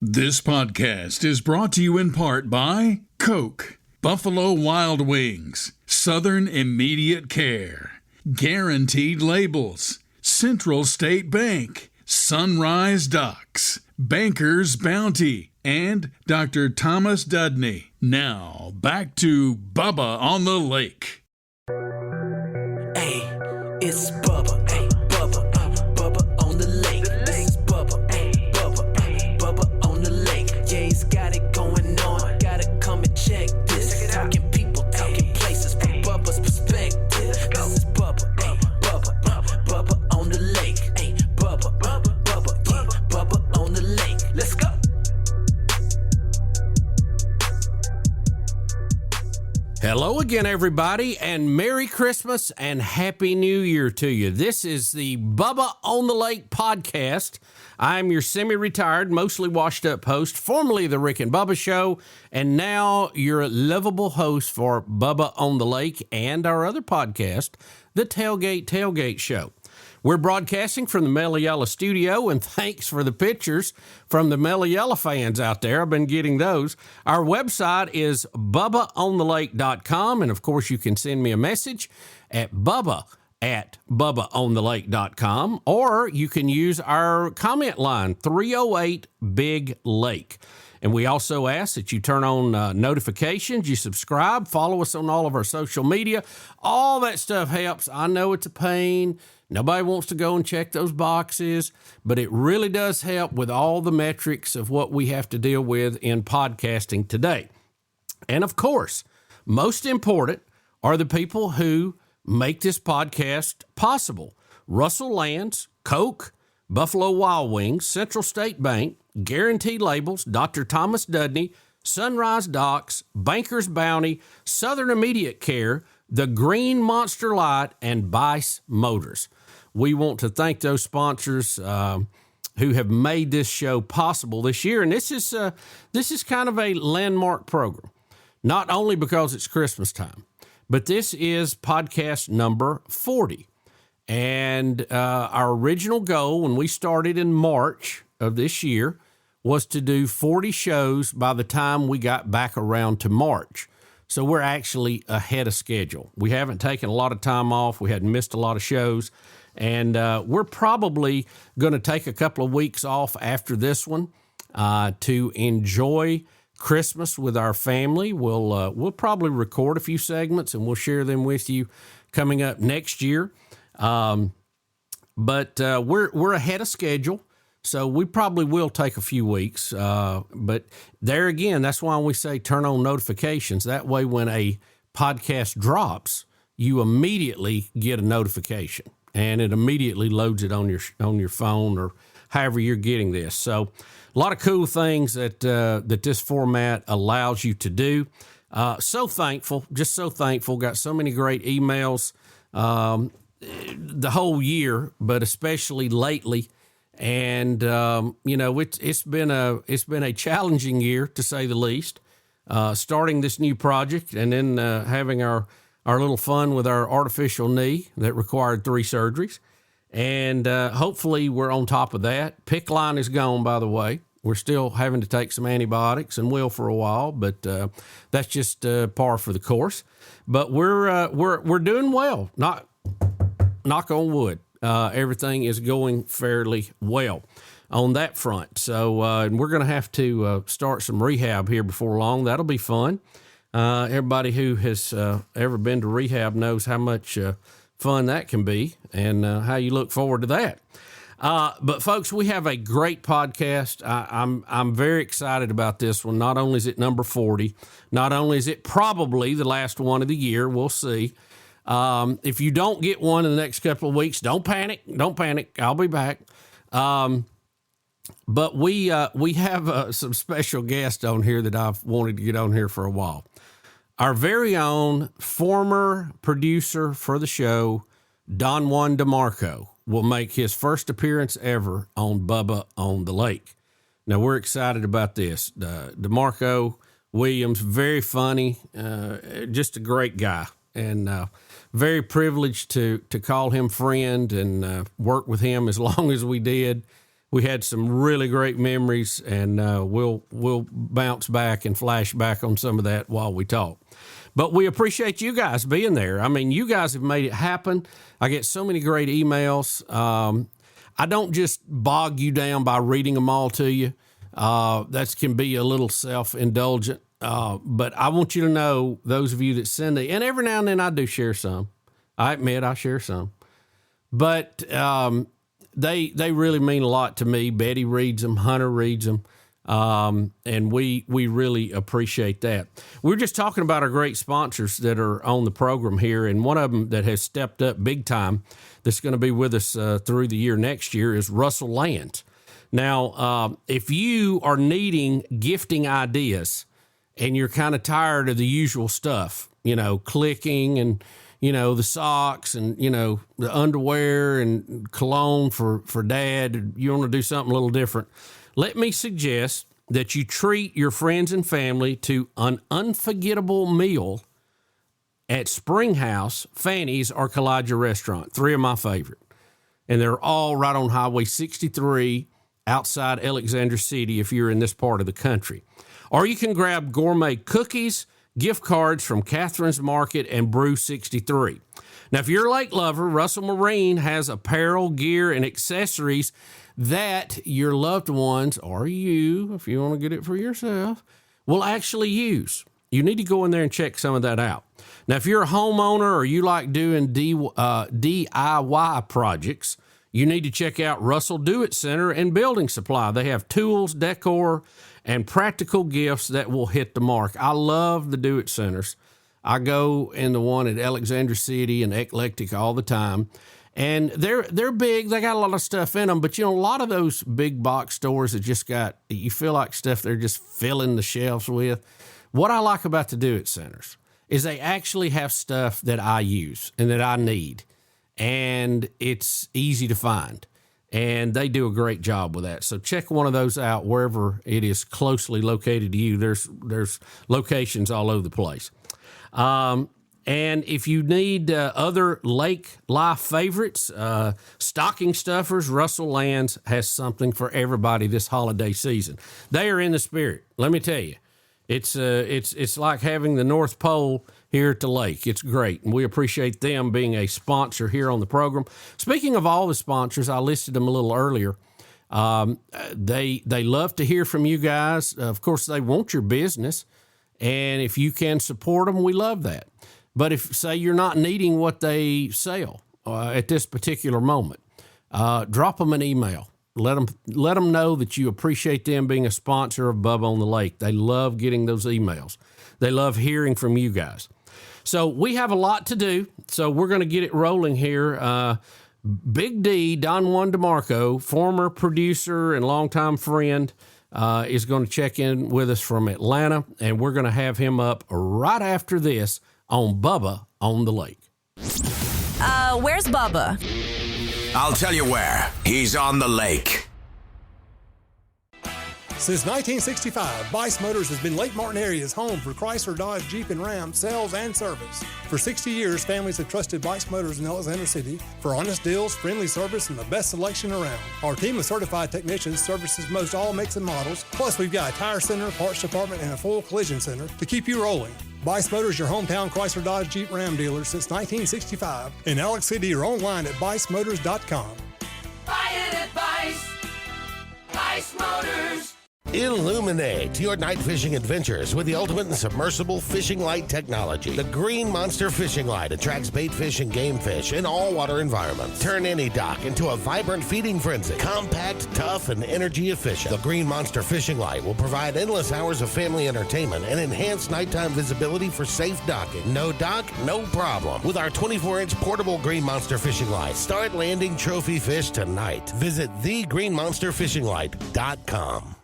This podcast is brought to you in part by Coke, Buffalo Wild Wings, Southern Immediate Care, Guaranteed Labels, Central State Bank, Sunrise Docks, Banker's Bounty, and Dr. Thomas Dudney. Now, back to Bubba on the Lake. Hey, it's Bubba, hey, Bubba, Bubba on the lake. This is Bubba, hey, Bubba on the lake. Yeah, he's got it going on. Gotta come and check this. Talking people, talking places from Bubba's perspective. This is Bubba, hey, Bubba on the lake. Hey, Bubba, yeah, Bubba on the lake. Let's go. Hello again, everybody, and Merry Christmas and Happy New Year to you. This is the Bubba on the Lake podcast. I'm your semi-retired, mostly washed-up host, formerly the Rick and Bubba Show, and now your lovable host for Bubba on the Lake and our other podcast, the Tailgate Show. We're broadcasting from the Meliella studio, and thanks for the pictures from the Meliella fans out there. I've been getting those. Our website is bubbaonthelake.com, and of course you can send me a message at bubbaonthelake.com, or you can use our comment line, 308-BIG-LAKE. And we also ask that you turn on notifications, you subscribe, follow us on all of our social media. All that stuff helps. I know it's a pain. Nobody wants to go and check those boxes, but it really does help with all the metrics of what we have to deal with in podcasting today. And of course, most important are the people who make this podcast possible. Russell Lands, Coke, Buffalo Wild Wings, Central State Bank, Guaranteed Labels, Dr. Thomas Dudney, Sunrise Docks, Banker's Bounty, Southern Immediate Care, the Green Monster Light, and Bice Motors. We want to thank those sponsors who have made this show possible this year. And this is kind of a landmark program, not only because it's Christmas time, but this is podcast number 40. And our original goal when we started in March of this year was to do 40 shows by the time we got back around to March. So we're actually ahead of schedule. We haven't taken a lot of time off. We hadn't missed a lot of shows. And we're probably going to take a couple of weeks off after this one to enjoy Christmas with our family. We'll probably record a few segments and we'll share them with you coming up next year. But we're ahead of schedule. So we probably will take a few weeks, but there again, that's why we say turn on notifications. That way, when a podcast drops, you immediately get a notification, and it immediately loads it on your phone or however you're getting this. So, a lot of cool things that this format allows you to do. So thankful, just so thankful. Got so many great emails the whole year, but especially lately. And, it's been a challenging year, to say the least, starting this new project and then having our little fun with our artificial knee that required 3 surgeries. And hopefully we're on top of that. PICC line is gone, by the way. We're still having to take some antibiotics and will for a while, but that's just par for the course. But we're doing well. Knock on wood. Everything is going fairly well on that front. So, and we're going to have to start some rehab here before long. That'll be fun. Everybody who has ever been to rehab knows how much fun that can be and how you look forward to that. But folks, we have a great podcast. I'm very excited about this one. Not only is it number 40, not only is it probably the last one of the year, we'll see. If you don't get one in the next couple of weeks, don't panic. I'll be back. But we have some special guests on here that I've wanted to get on here for a while. Our very own former producer for the show, Don Juan DeMarco, will make his first appearance ever on Bubba on the Lake. Now, we're excited about this. DeMarco Williams, very funny, just a great guy. And very privileged to call him friend and work with him as long as we did. we had some really great memories, and we'll bounce back and flash back on some of that while we talk. But we appreciate you guys being there. I mean, you guys have made it happen. I get so many great emails. I don't just bog you down by reading them all to you. That can be a little self-indulgent. But I want you to know, those of you that send it, and every now and then I do share some. I admit I share some. But they really mean a lot to me. Betty reads them. Hunter reads them. And we really appreciate that. We're just talking about our great sponsors that are on the program here, and one of them that has stepped up big time that's going to be with us through the year next year is Russell Land. Now, if you are needing gifting ideas and you're kind of tired of the usual stuff, clicking and, the socks and, the underwear and cologne for dad, you want to do something a little different, let me suggest that you treat your friends and family to an unforgettable meal at Springhouse, Fanny's, or Kalijah Restaurant, 3 of my favorite. And they're all right on Highway 63 outside Alexander City if you're in this part of the country. Or you can grab gourmet cookies, gift cards from Catherine's Market and Brew 63. Now, if you're a lake lover, Russell Marine has apparel, gear, and accessories that your loved ones, or you, if you want to get it for yourself, will actually use. You need to go in there and check some of that out. Now, if you're a homeowner or you like doing DIY projects, you need to check out Russell Do-It Center and Building Supply. They have tools, decor, and practical gifts that will hit the mark. I love the Do-It Centers. I go in the one at Alexander City and Eclectic all the time. And they're big. They got a lot of stuff in them. But, a lot of those big box stores that just got, you feel like stuff they're just filling the shelves with. What I like about the Do-It Centers is they actually have stuff that I use and that I need. And it's easy to find. And they do a great job with that. So check one of those out wherever it is closely located to you. There's locations all over the place. And if you need other lake life favorites, stocking stuffers, Russell Lands has something for everybody this holiday season. They are in the spirit. Let me tell you, it's like having the North Pole here at the lake. It's great, and we appreciate them being a sponsor here on the program. Speaking of all the sponsors, I listed them a little earlier. They love to hear from you guys. Of course, they want your business, and if you can support them, we love that. But if, say, you're not needing what they sell at this particular moment, drop them an email. Let them know that you appreciate them being a sponsor of Bubba on the Lake. They love getting those emails. They love hearing from you guys. So we have a lot to do, so we're going to get it rolling here. Big D, Don Juan DeMarco, former producer and longtime friend, is going to check in with us from Atlanta, and we're going to have him up right after this on Bubba on the Lake. Where's Bubba? I'll tell you where. He's on the lake. Since 1965, Bice Motors has been Lake Martin area's home for Chrysler, Dodge, Jeep, and Ram sales and service. For 60 years, families have trusted Bice Motors in Alexander City for honest deals, friendly service, and the best selection around. Our team of certified technicians services most all makes and models. Plus, we've got a tire center, parts department, and a full collision center to keep you rolling. Bice Motors, your hometown Chrysler, Dodge, Jeep, Ram dealer since 1965. In Alex City or online at BiceMotors.com. Buy it at Bice. Bice Motors. Illuminate your night fishing adventures with the ultimate in submersible fishing light technology. The Green Monster Fishing Light attracts bait fish and game fish in all water environments. Turn any dock into a vibrant feeding frenzy. Compact, tough, and energy efficient. The Green Monster Fishing Light will provide endless hours of family entertainment and enhanced nighttime visibility for safe docking. No dock, no problem. With our 24-inch portable Green Monster Fishing Light, start landing trophy fish tonight. Visit thegreenmonsterfishinglight.com.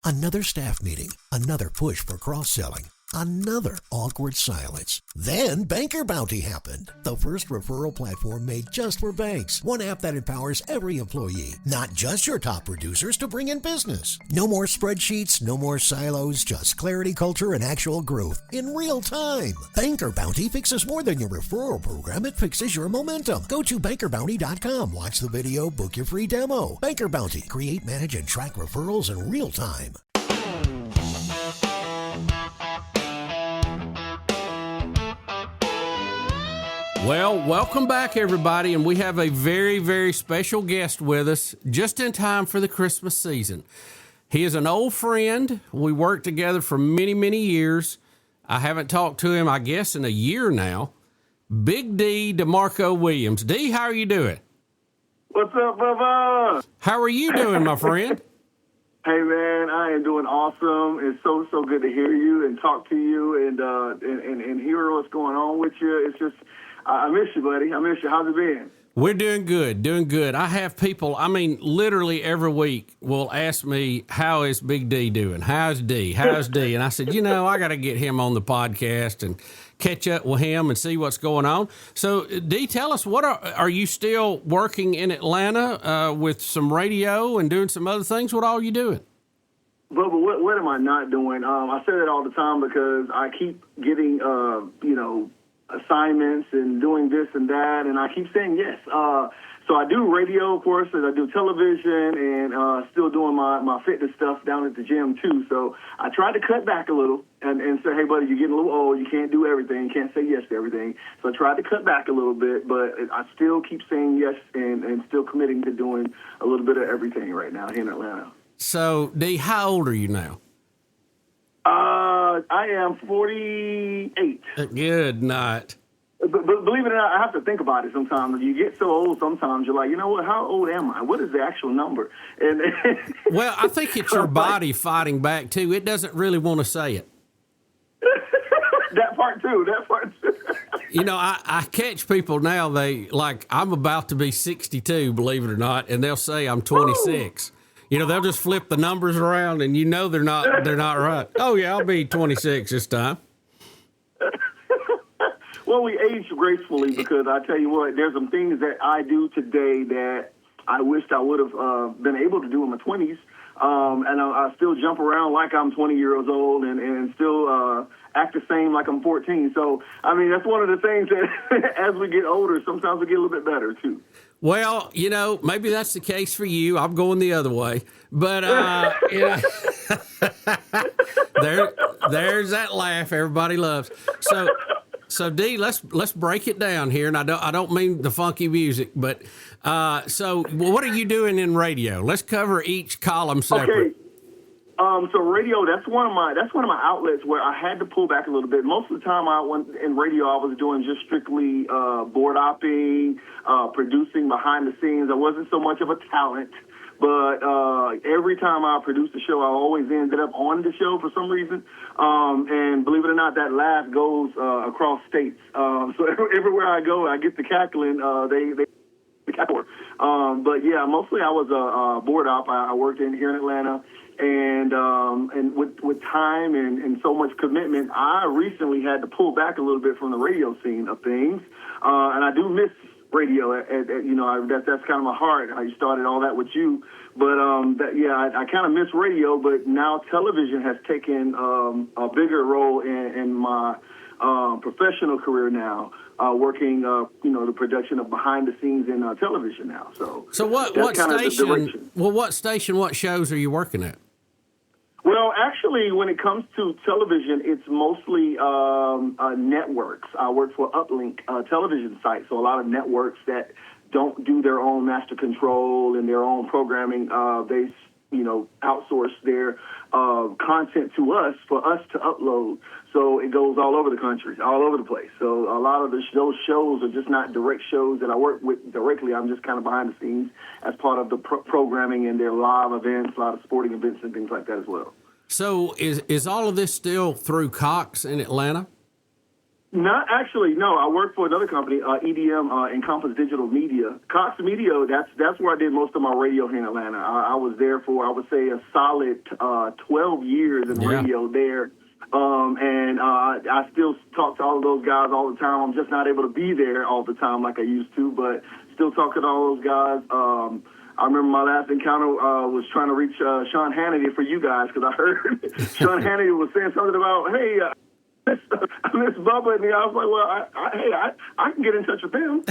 Another staff meeting, another push for cross-selling. Another awkward silence. Then Banker Bounty happened. The first referral platform made just for banks. One app that empowers every employee, not just your top producers, to bring in business. No more spreadsheets, no more silos, just clarity, culture, and actual growth in real time. Banker Bounty fixes more than your referral program. It fixes your momentum. Go to bankerbounty.com, watch the video, book your free demo. Banker Bounty. Create, manage, and track referrals in real time. Well, welcome back, everybody, and we have a very, very special guest with us just in time for the Christmas season. He is an old friend. We worked together for many, many years. I haven't talked to him, I guess, in a year now. Big D DeMarco Williams. D, how are you doing? What's up, Bubba? How are you doing, my friend? Hey, man, I am doing awesome. It's so good to hear you and talk to you and hear what's going on with you. It's just, I miss you, buddy. I miss you. How's it been? We're doing good. I have people, literally every week will ask me, how is Big D doing? How's D? And I said, I got to get him on the podcast and catch up with him and see what's going on. So, D, tell us, are you still working in Atlanta with some radio and doing some other things? What all are you doing? Bubba, what am I not doing? I say that all the time because I keep getting, assignments and doing this and that, and I keep saying yes. So I do radio, of course, and I do television, and still doing my fitness stuff down at the gym, too. So I tried to cut back a little and say, hey, buddy, you're getting a little old. You can't do everything. You can't say yes to everything. So I tried to cut back a little bit, but I still keep saying yes and still committing to doing a little bit of everything right now here in Atlanta. So, D, how old are you now? I am 48. Good night. But believe it or not, I have to think about it sometimes. You get so old sometimes, you're like, you know what, how old am I? What is the actual number? And well, I think it's your body fighting back, too. It doesn't really want to say it. That part, too. I catch people now, I'm about to be 62, believe it or not, and they'll say I'm 26. Ooh. They'll just flip the numbers around, and they're not right. Oh, yeah, I'll be 26 this time. Well, we age gracefully because I tell you what, there's some things that I do today that I wished I would have been able to do in my 20s. And I still jump around like I'm 20 years old and still act the same like I'm 14. So, that's one of the things that as we get older, sometimes we get a little bit better, too. Well, maybe that's the case for you. I'm going the other way. But, there's that laugh everybody loves. So D, let's break it down here, and I don't mean the funky music, but so what are you doing in radio? Let's cover each column separate. Okay. So radio, that's one of my outlets where I had to pull back a little bit. Most of the time in radio, I was doing just strictly board opping, producing behind the scenes. I wasn't so much of a talent. But every time I produced a show, I always ended up on the show for some reason. And believe it or not, that laugh goes across states. So everywhere I go, I get the cackling. They cackle. But yeah, mostly I was a board op. I worked here in Atlanta, and with time and so much commitment, I recently had to pull back a little bit from the radio scene of things. And I do miss radio, that's kind of my heart. I started all that with you, but I kind of miss radio. But now television has taken a bigger role in my professional career now, working the production of behind the scenes in television now. So what station? Well, what station? What shows are you working at? Well, actually, when it comes to television, it's mostly networks. I work for Uplink television site, so a lot of networks that don't do their own master control and their own programming, they outsource their content to us for us to upload. So it goes all over the country, all over the place. So a lot of those shows are just not direct shows that I work with directly. I'm just kind of behind the scenes as part of the programming and their live events, a lot of sporting events and things like that as well. So is all of this still through Cox in Atlanta? Not actually, no. I work for another company, EDM, Encompass Digital Media. Cox Media, that's where I did most of my radio here in Atlanta. I was there for, I would say, a solid 12 years in radio there. I still talk to all of those guys all the time. I'm just not able to be there all the time like I used to, but still talking to all those guys. I remember my last encounter was trying to reach Sean Hannity for you guys, because I heard Sean Hannity was saying something about, hey, I miss Bubba, and I was like, well, I can get in touch with him.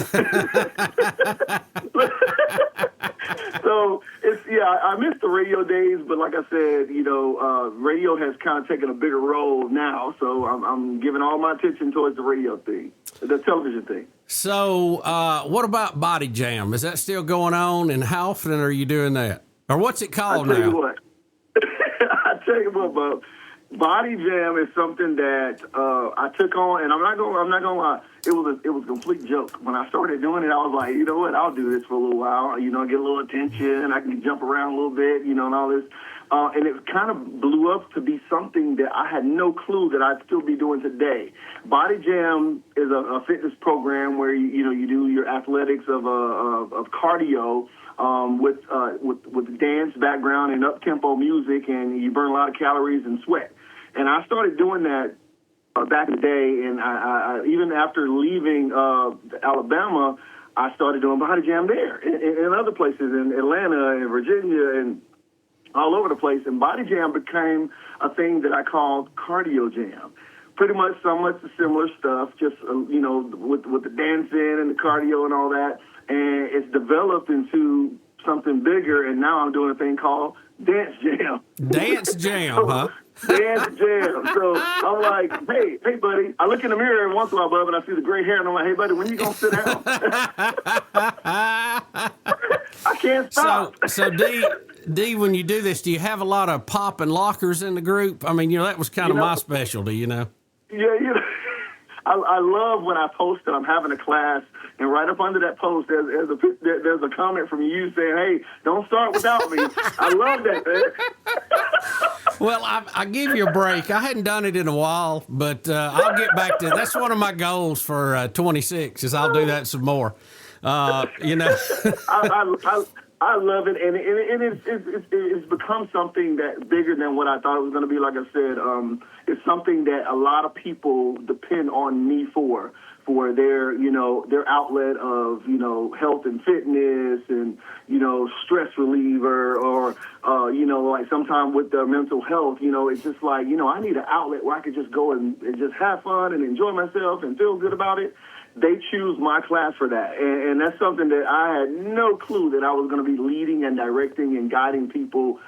So I miss the radio days, but like I said, radio has kind of taken a bigger role now. So I'm giving all my attention towards the radio thing, the television thing. So what about Body Jam? Is that still going on, and how often are you doing that? Or what's it called now? I tell you what, Bub. Body Jam is something that I took on, and I'm not gonna lie. It was a complete joke. When I started doing it, I was like, you know what? I'll do this for a little while. Get a little attention. I can jump around a little bit, and all this. And it kind of blew up to be something that I had no clue that I'd still be doing today. Body Jam is a fitness program where you do your athletics of cardio. With dance background and up-tempo music, and you burn a lot of calories and sweat. And I started doing that back in the day, and I even after leaving Alabama, I started doing Body Jam there, in other places, in Atlanta and Virginia and all over the place. And Body Jam became a thing that I called Cardio Jam. Pretty much somewhat similar stuff, just, with the dancing and the cardio and all that. And it's developed into something bigger, and now I'm doing a thing called Dance Jam. Dance Jam, huh? Dance Jam. So I'm like, hey, buddy. I look in the mirror every once in a while, Bub, and I see the gray hair, and I'm like, hey, buddy, when you gonna sit down? I can't stop. So D, when you do this, do you have a lot of pop and lockers in the group? I mean, that was kind of my specialty, Yeah, I love when I post that I'm having a class, and right up under that post, there's a comment from you saying, hey, don't start without me. I love that, man. Well, I give you a break. I hadn't done it in a while, but I'll get back to it. That's one of my goals for 26 is I'll do that some more. I love it, and it's become something that's bigger than what I thought it was going to be. Like I said, it's something that a lot of people depend on me for their, their outlet of, health and fitness and, stress reliever or, like sometimes with their mental health, it's just like, I need an outlet where I could just go and just have fun and enjoy myself and feel good about it. They choose my class for that. And that's something that I had no clue that I was going to be leading and directing and guiding people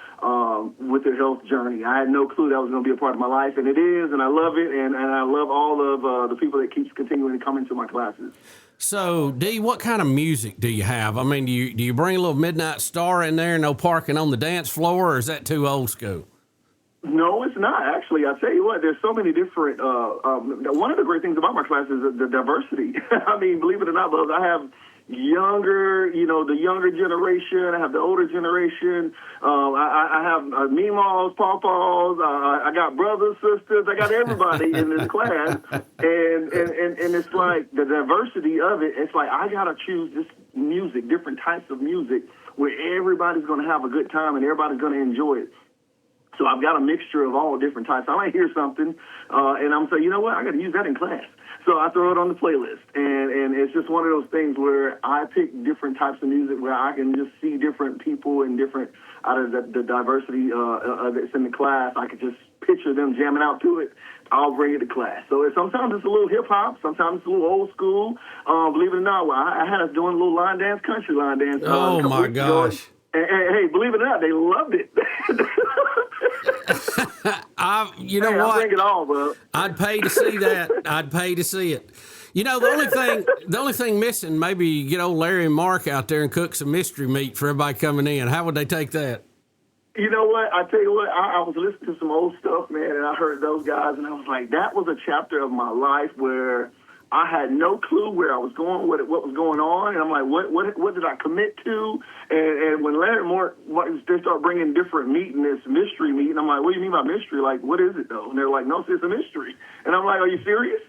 with their health journey. I had no clue that was going to be a part of my life, and it is, and I love it, and I love all of the people that keeps continuing to come into my classes. So, D, what kind of music do you have? I mean, do you bring a little Midnight Star in there, no parking on the dance floor, or is that too old school? No, it's not. Actually, I tell you what, there's so many different. One of the great things about my class is the diversity. I mean, believe it or not, Buzz, I have younger, the younger generation. I have the older generation. I have meemaws, pawpaws. I got brothers, sisters. I got everybody in this class, and it's like the diversity of it. It's like I gotta choose this music, different types of music, where everybody's gonna have a good time and everybody's gonna enjoy it. So I've got a mixture of all different types. I might hear something, and I'm saying, you know what, I got to use that in class. So I throw it on the playlist, and it's just one of those things where I pick different types of music where I can just see different people and different, out of the diversity that's in the class, I could just picture them jamming out to it. I'll bring it to class. So sometimes it's a little hip-hop, sometimes it's a little old school. Believe it or not, I had us doing a little line dance, country line dance. Oh, my gosh. And hey, believe it or not, they loved it. What? Bring it all, bro. I'd pay to see that. I'd pay to see it. The only thing missing, maybe you get old Larry and Mark out there and cook some mystery meat for everybody coming in. How would they take that? You know what? I tell you what, I was listening to some old stuff, man, and I heard those guys, and I was like, that was a chapter of my life where I had no clue where I was going, what was going on, and I'm like, what did I commit to? And when Larry Moore, they start bringing different meat in this mystery meat, and I'm like, what do you mean by mystery? Like, what is it though? And they're like, no, it's a mystery. And I'm like, are you serious?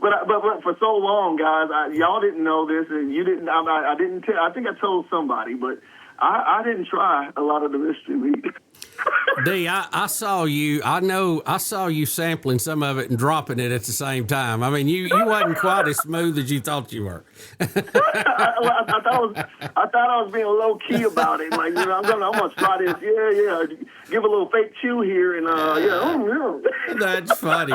But for so long, guys, y'all didn't know this, and you didn't. I didn't tell. I think I told somebody, but I didn't try a lot of the mystery meat. D, I saw you. I saw you sampling some of it and dropping it at the same time. I mean, you wasn't quite as smooth as you thought you were. I thought I was being low key about it. Like, you know, I'm gonna try this. Yeah. Give a little fake chew here, and yeah. That's funny.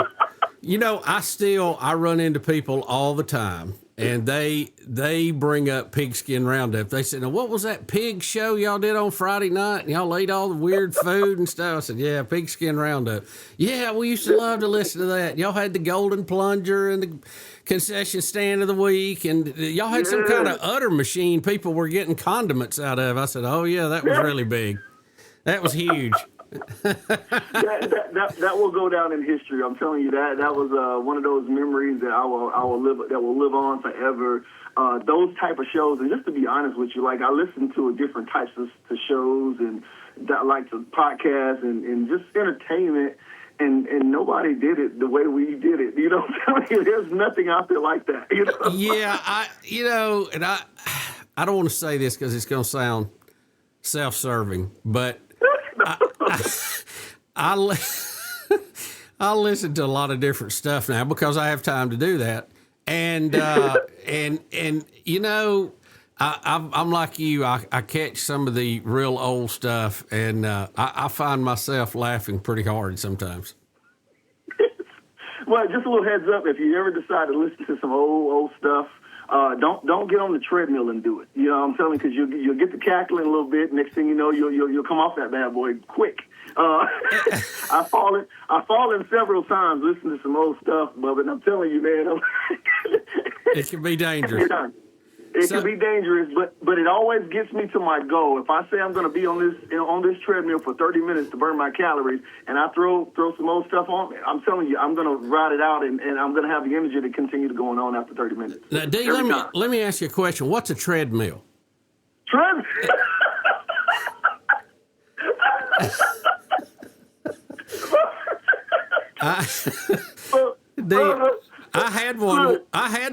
You know, I run into people all the time, and they bring up Pigskin Roundup. They said, "Now, what was that pig show y'all did on Friday night? And y'all ate all the weird food and stuff." I said, "Yeah, Pigskin Roundup. Yeah, we used to love to listen to that. Y'all had the Golden Plunger and the concession stand of the week, and y'all had some kind of udder machine people were getting condiments out of." I said, "Oh yeah, that was really big. That was huge." that will go down in history. I'm telling you that was one of those memories that will live on forever. Those type of shows, and just to be honest with you, like I listen to different types of shows and like the podcasts and just entertainment, and nobody did it the way we did it. You know what I'm telling you? There's nothing out there like that. You know? Yeah, I don't want to say this because it's going to sound self-serving, but I listen to a lot of different stuff now because I have time to do that, and you know, I'm like you. I catch some of the real old stuff, and I find myself laughing pretty hard sometimes. Well, just a little heads up: if you ever decide to listen to some old stuff, don't get on the treadmill and do it. You know what I'm telling you, because you'll get the cackling a little bit. Next thing you know, you'll come off that bad boy quick. I've fallen several times listening to some old stuff, Bubba, and I'm telling you, man, it can be dangerous. It can be dangerous, but it always gets me to my goal. If I say I'm going to be on this treadmill for 30 minutes to burn my calories, and I throw some old stuff on, I'm telling you, I'm going to ride it out, and I'm going to have the energy to continue to going on after 30 minutes. Now, D, let me ask you a question. What's a treadmill? Treadmill? I had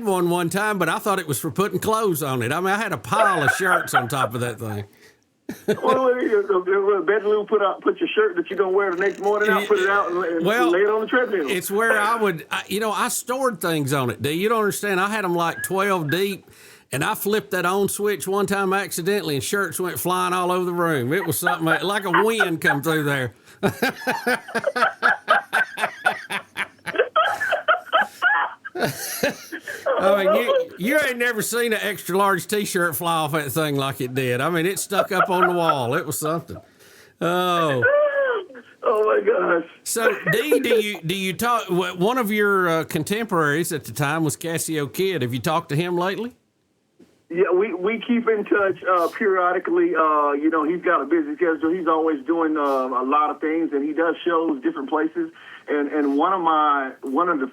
one time, but I thought it was for putting clothes on it. I mean, I had a pile of shirts on top of that thing. Bedroom, put your shirt that you're gonna wear the next morning out, put it out, and lay it on the treadmill. It's where I stored things on it. You don't understand. I had them like 12 deep. And I flipped that on switch one time accidentally, and shirts went flying all over the room. It was something like a wind come through there. I mean, you ain't never seen an extra large T-shirt fly off that thing like it did. I mean, it stuck up on the wall. It was something. Oh my gosh. So, D, do you talk? One of your contemporaries at the time was Cassio Kid. Have you talked to him lately? Yeah, we keep in touch periodically. You know, he's got a busy schedule. He's always doing a lot of things, and he does shows different places. And one of the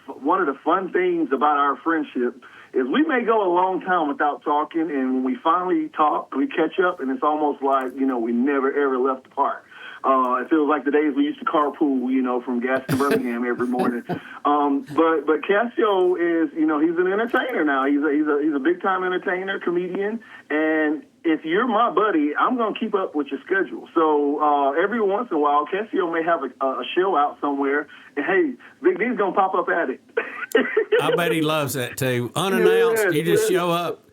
fun things about our friendship is we may go a long time without talking, and when we finally talk, we catch up, and it's almost like, you know, we never ever left apart. It feels like the days we used to carpool, you know, from Gaston, Birmingham every morning. But Cassio is, you know, he's an entertainer now. He's a big time entertainer, comedian, and if you're my buddy, I'm gonna keep up with your schedule. So every once in a while, Cassio may have a show out somewhere, and hey, Big D's gonna pop up at it. I bet he loves that too. Unannounced, you just show up.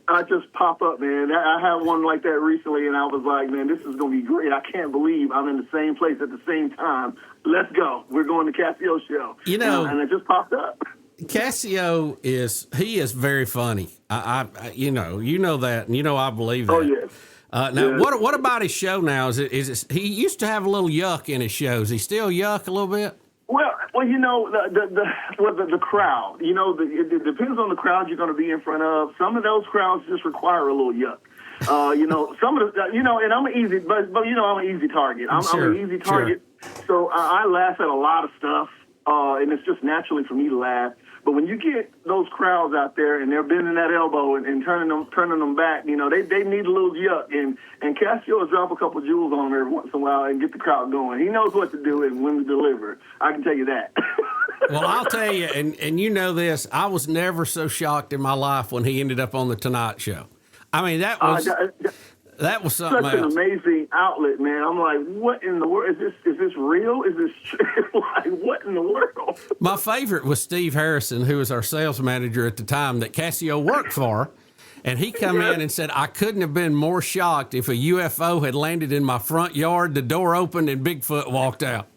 I just pop up, man. I had one like that recently, and I was like, man, this is going to be great. I can't believe I'm in the same place at the same time. Let's go. We're going to Cassio's show. You know, and it just popped up. Cassio is very funny. I you know that, and you know I believe that. Oh, yes. Now, what about his show now? Is it he used to have a little yuck in his shows. He still yuck a little bit? Well, you know, the crowd, you know, it depends on the crowd you're going to be in front of. Some of those crowds just require a little yuck. You know, some of the, you know, and I'm an easy, but you know, I'm an easy target. I'm an easy target. Sure. So I laugh at a lot of stuff, and it's just naturally for me to laugh. But when you get those crowds out there and they're bending that elbow and turning them back, you know, they need a little yuck. And Cassio will drop a couple jewels on them every once in a while and get the crowd going. He knows what to do and when to deliver. I can tell you that. Well, I'll tell you, and you know this, I was never so shocked in my life when he ended up on the Tonight Show. I mean, that That was something such an else. amazing outlet, man. I'm like, what in the world? Is this real? Is this like, what in the world? My favorite was Steve Harrison, who was our sales manager at the time that Casio worked for. And he come in and said, I couldn't have been more shocked if a UFO had landed in my front yard, the door opened, and Bigfoot walked out.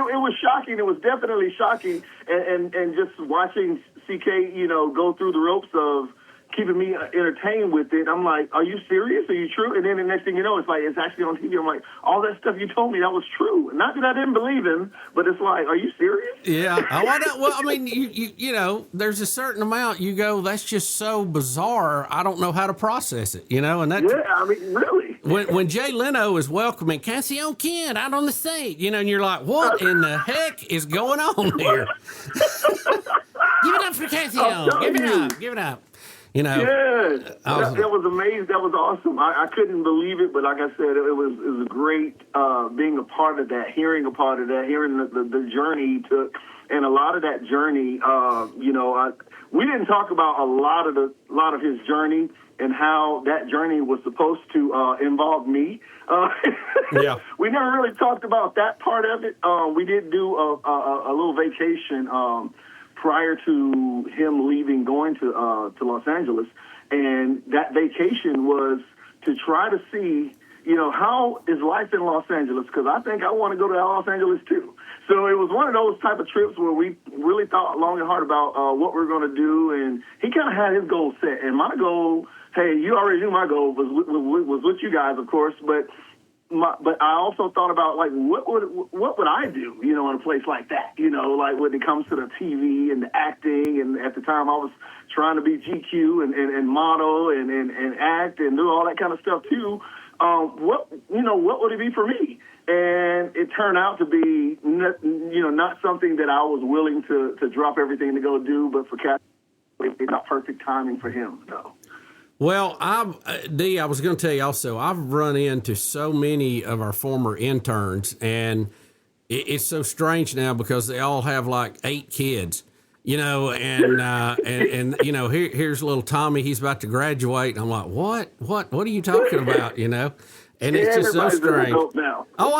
It was shocking. It was definitely shocking. And just watching CK, go through the ropes of keeping me entertained with it. I'm like, are you serious? Are you true? And then the next thing you know, it's like, it's actually on TV. I'm like, all that stuff you told me, that was true. Not that I didn't believe him, but it's like, are you serious? Yeah. Well, I mean, you know, there's a certain amount you go, that's just so bizarre. I don't know how to process it, and that. Yeah, I mean, really. When Jay Leno is welcoming Cassio Kid out on the stage, and you're like, what in the heck is going on here? Give it up for Cassio. Give it up. Yeah, that was amazing. That was awesome. I couldn't believe it, but like I said, it was great being a part of that, hearing a part of that, hearing the journey he took, and a lot of that journey. We didn't talk about a lot of his journey and how that journey was supposed to involve me. Yeah, we never really talked about that part of it. We did do a little vacation. Prior to him leaving, going to Los Angeles, and that vacation was to try to see, how is life in Los Angeles? Because I think I want to go to Los Angeles too. So it was one of those type of trips where we really thought long and hard about what we're going to do, and he kind of had his goal set. And my goal, hey, you already knew my goal was with you guys, of course, but I also thought about, like, what would I do, in a place like that, like when it comes to the TV and the acting. And at the time I was trying to be GQ and model and act and do all that kind of stuff too. What would it be for me? And it turned out to be, not something that I was willing to drop everything to go do, but for Cass, it's not perfect timing for him, so. Well, I was going to tell you also, I've run into so many of our former interns, and it's so strange now because they all have like 8 kids, and here's little Tommy, he's about to graduate, and I'm like, what are you talking about, And it's just so strange. Oh,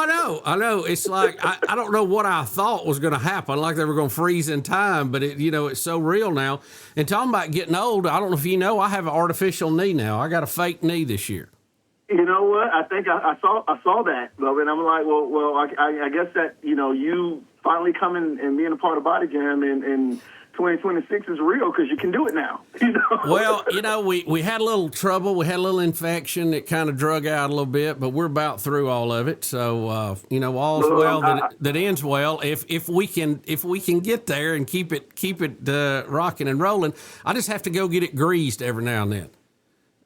I know. It's like, I don't know what I thought was going to happen, like they were going to freeze in time, but it's so real now. And talking about getting old, I don't know if you know, I have an artificial knee now. I got a fake knee this year. You know what? I think I saw that, and I'm like, well, I guess that, you finally coming and being a part of Body Jam and 2026 is real because you can do it now. Well, we had a little trouble. We had a little infection that kind of drug out a little bit, but we're about through all of it. So, all's well that ends well. If we can get there and keep it rocking and rolling, I just have to go get it greased every now and then.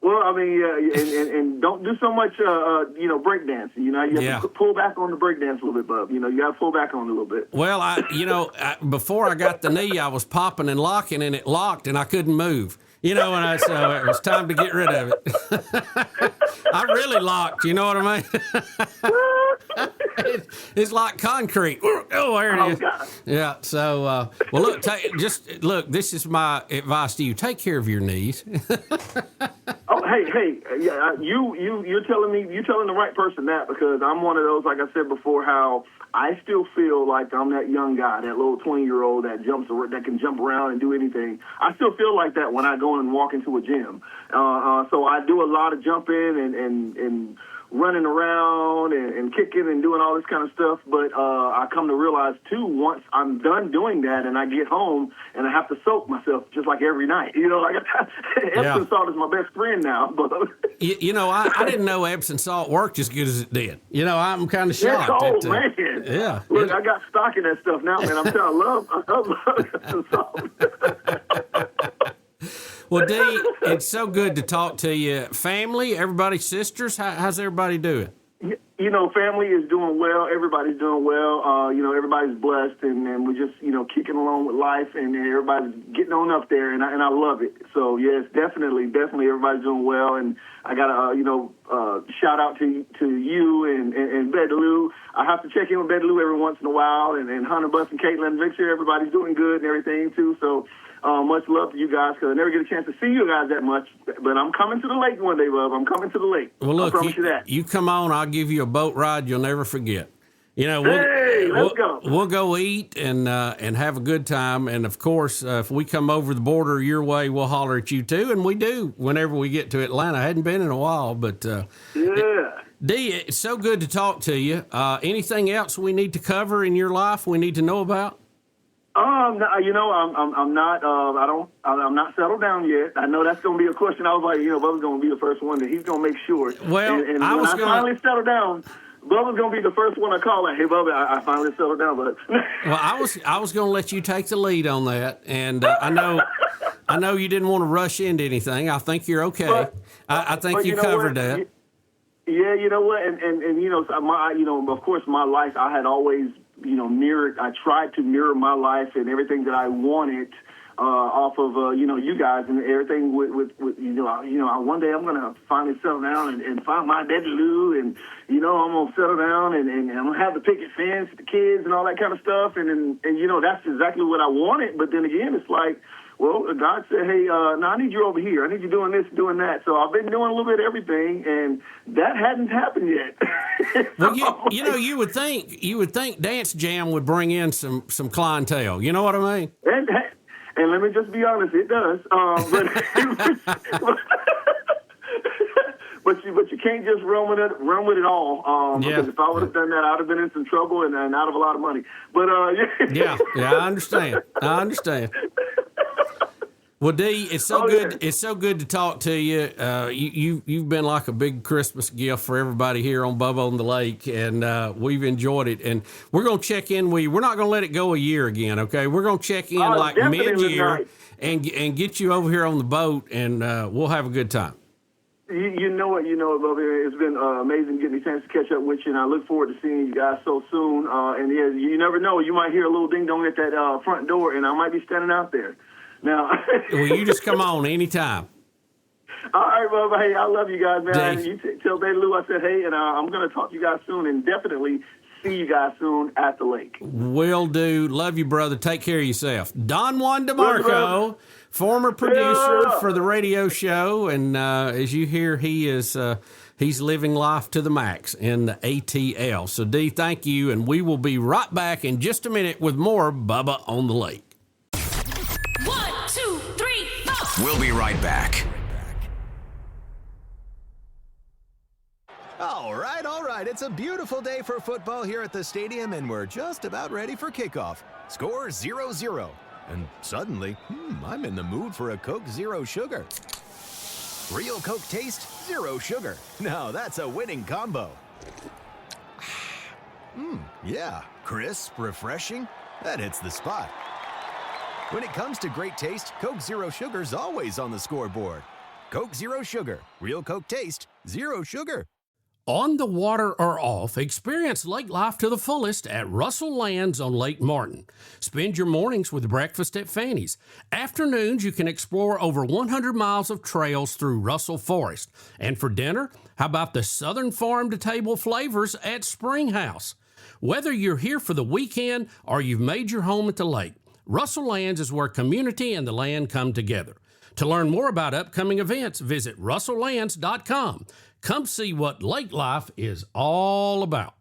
Well, I mean, and don't do so much, breakdancing. You have to pull back on the breakdance a little bit, bub. You got to pull back on it a little bit. Well, before I got the knee, I was popping and locking, and it locked, and I couldn't move. So it was time to get rid of it. I really locked. You know what I mean? It's like concrete. Oh, there it is. God. Yeah. So, look. Look. This is my advice to you: take care of your knees. Oh, hey, yeah. You're telling the right person that, because I'm one of those. Like I said before, how I still feel like I'm that young guy, that little 20-year-old that can jump around and do anything. I still feel like that when I go and walk into a gym. So I do a lot of jumping and running around and kicking and doing all this kind of stuff. But I come to realize, too, once I'm done doing that and I get home and I have to soak myself just like every night. Epsom salt is my best friend now. But I didn't know Epsom salt worked as good as it did. I'm kind of shocked. Man. Yeah. Look, I got stock in that stuff now, man. I'm telling you, I love Epsom salt. Well, Dee, it's so good to talk to you. Family, everybody, sisters, how's everybody doing? Family is doing well. Everybody's doing well. Everybody's blessed, and we're just, kicking along with life, and everybody's getting on up there, and I love it. So, yes, definitely, everybody's doing well. And I got to, shout out to you and Betty Lou. I have to check in with Betty Lou every once in a while, and Hunter, Bus, and Caitlin, Victor. Everybody's doing good and everything, too. So, Much love to you guys because I never get a chance to see you guys that much. But I'm coming to the lake one day, Bub. I'm coming to the lake. Well, look, I promise you that. You come on, I'll give you a boat ride you'll never forget. You know, let's go. We'll go eat and have a good time. And of course, if we come over the border your way, we'll holler at you too. And we do whenever we get to Atlanta. I hadn't been in a while, but yeah. D, it's so good to talk to you. Anything else we need to cover in your life we need to know about? You know, I'm not. I'm not settled down yet. I know that's going to be a question. I was like, you know, Bubba's going to be the first one that he's going to make sure. Well, and when I finally settle down, Bubba's going to be the first one I call. Like, hey, Bubba, I finally settled down. But well, I was going to let you take the lead on that, and I know you didn't want to rush into anything. I think you're okay. But, I think you know covered what? that. Yeah, you know what, and you know, of course, my life, I had always, you know, I tried to mirror my life and everything that I wanted off of, you know, you guys and everything with you know, one day I'm going to finally settle down and find my daddy Lou, and, you know, I'm going to settle down and I'm going to have the picket fence, the kids and all that kind of stuff. And, you know, that's exactly what I wanted. But then again, it's like, well, God said, hey, no, I need you over here. I need you doing this, doing that. So I've been doing a little bit of everything, and that hadn't happened yet. Well, you know, you would think Dance Jam would bring in some clientele. You know what I mean? And let me just be honest, it does. But you can't just run with it all. Because if I would have done that, I would have been in some trouble and out of a lot of money. But yeah, I understand. Well, D, it's so good. It's so good to talk to you. You've been like a big Christmas gift for everybody here on Bubba on the Lake, and we've enjoyed it. And we're gonna check in with you. We're not gonna let it go a year again, okay? We're gonna check in like mid-year and get you over here on the boat, and we'll have a good time. You know it, Bubba. It's been amazing getting a chance to catch up with you, and I look forward to seeing you guys so soon. And yeah, you never know. You might hear a little ding-dong at that front door, and I might be standing out there. Now, well, you just come on anytime. All right, Bubba. Hey, I love you guys, man. You tell Daddy Lou I said hey, and I'm going to talk to you guys soon, and definitely see you guys soon at the lake. Will do. Love you, brother. Take care of yourself. Don Juan DeMarco, former producer for the radio show, and as you hear, he's living life to the max in the ATL. So, D, thank you, and we will be right back in just a minute with more Bubba on the Lake. 1, 2, 3, 4. We'll be right back. All right. It's a beautiful day for football here at the stadium, and we're just about ready for kickoff. Score 0-0. And suddenly, I'm in the mood for a Coke Zero Sugar. Real Coke taste, zero sugar. Now that's a winning combo. Yeah, crisp, refreshing. That hits the spot. When it comes to great taste, Coke Zero Sugar's always on the scoreboard. Coke Zero Sugar. Real Coke taste, zero sugar. On the water or off, experience lake life to the fullest at Russell Lands on Lake Martin. Spend your mornings with breakfast at Fanny's. Afternoons, you can explore over 100 miles of trails through Russell Forest. And for dinner, how about the Southern farm-to-table flavors at Springhouse? Whether you're here for the weekend or you've made your home at the lake, Russell Lands is where community and the land come together. To learn more about upcoming events, visit russelllands.com. Come see what lake life is all about.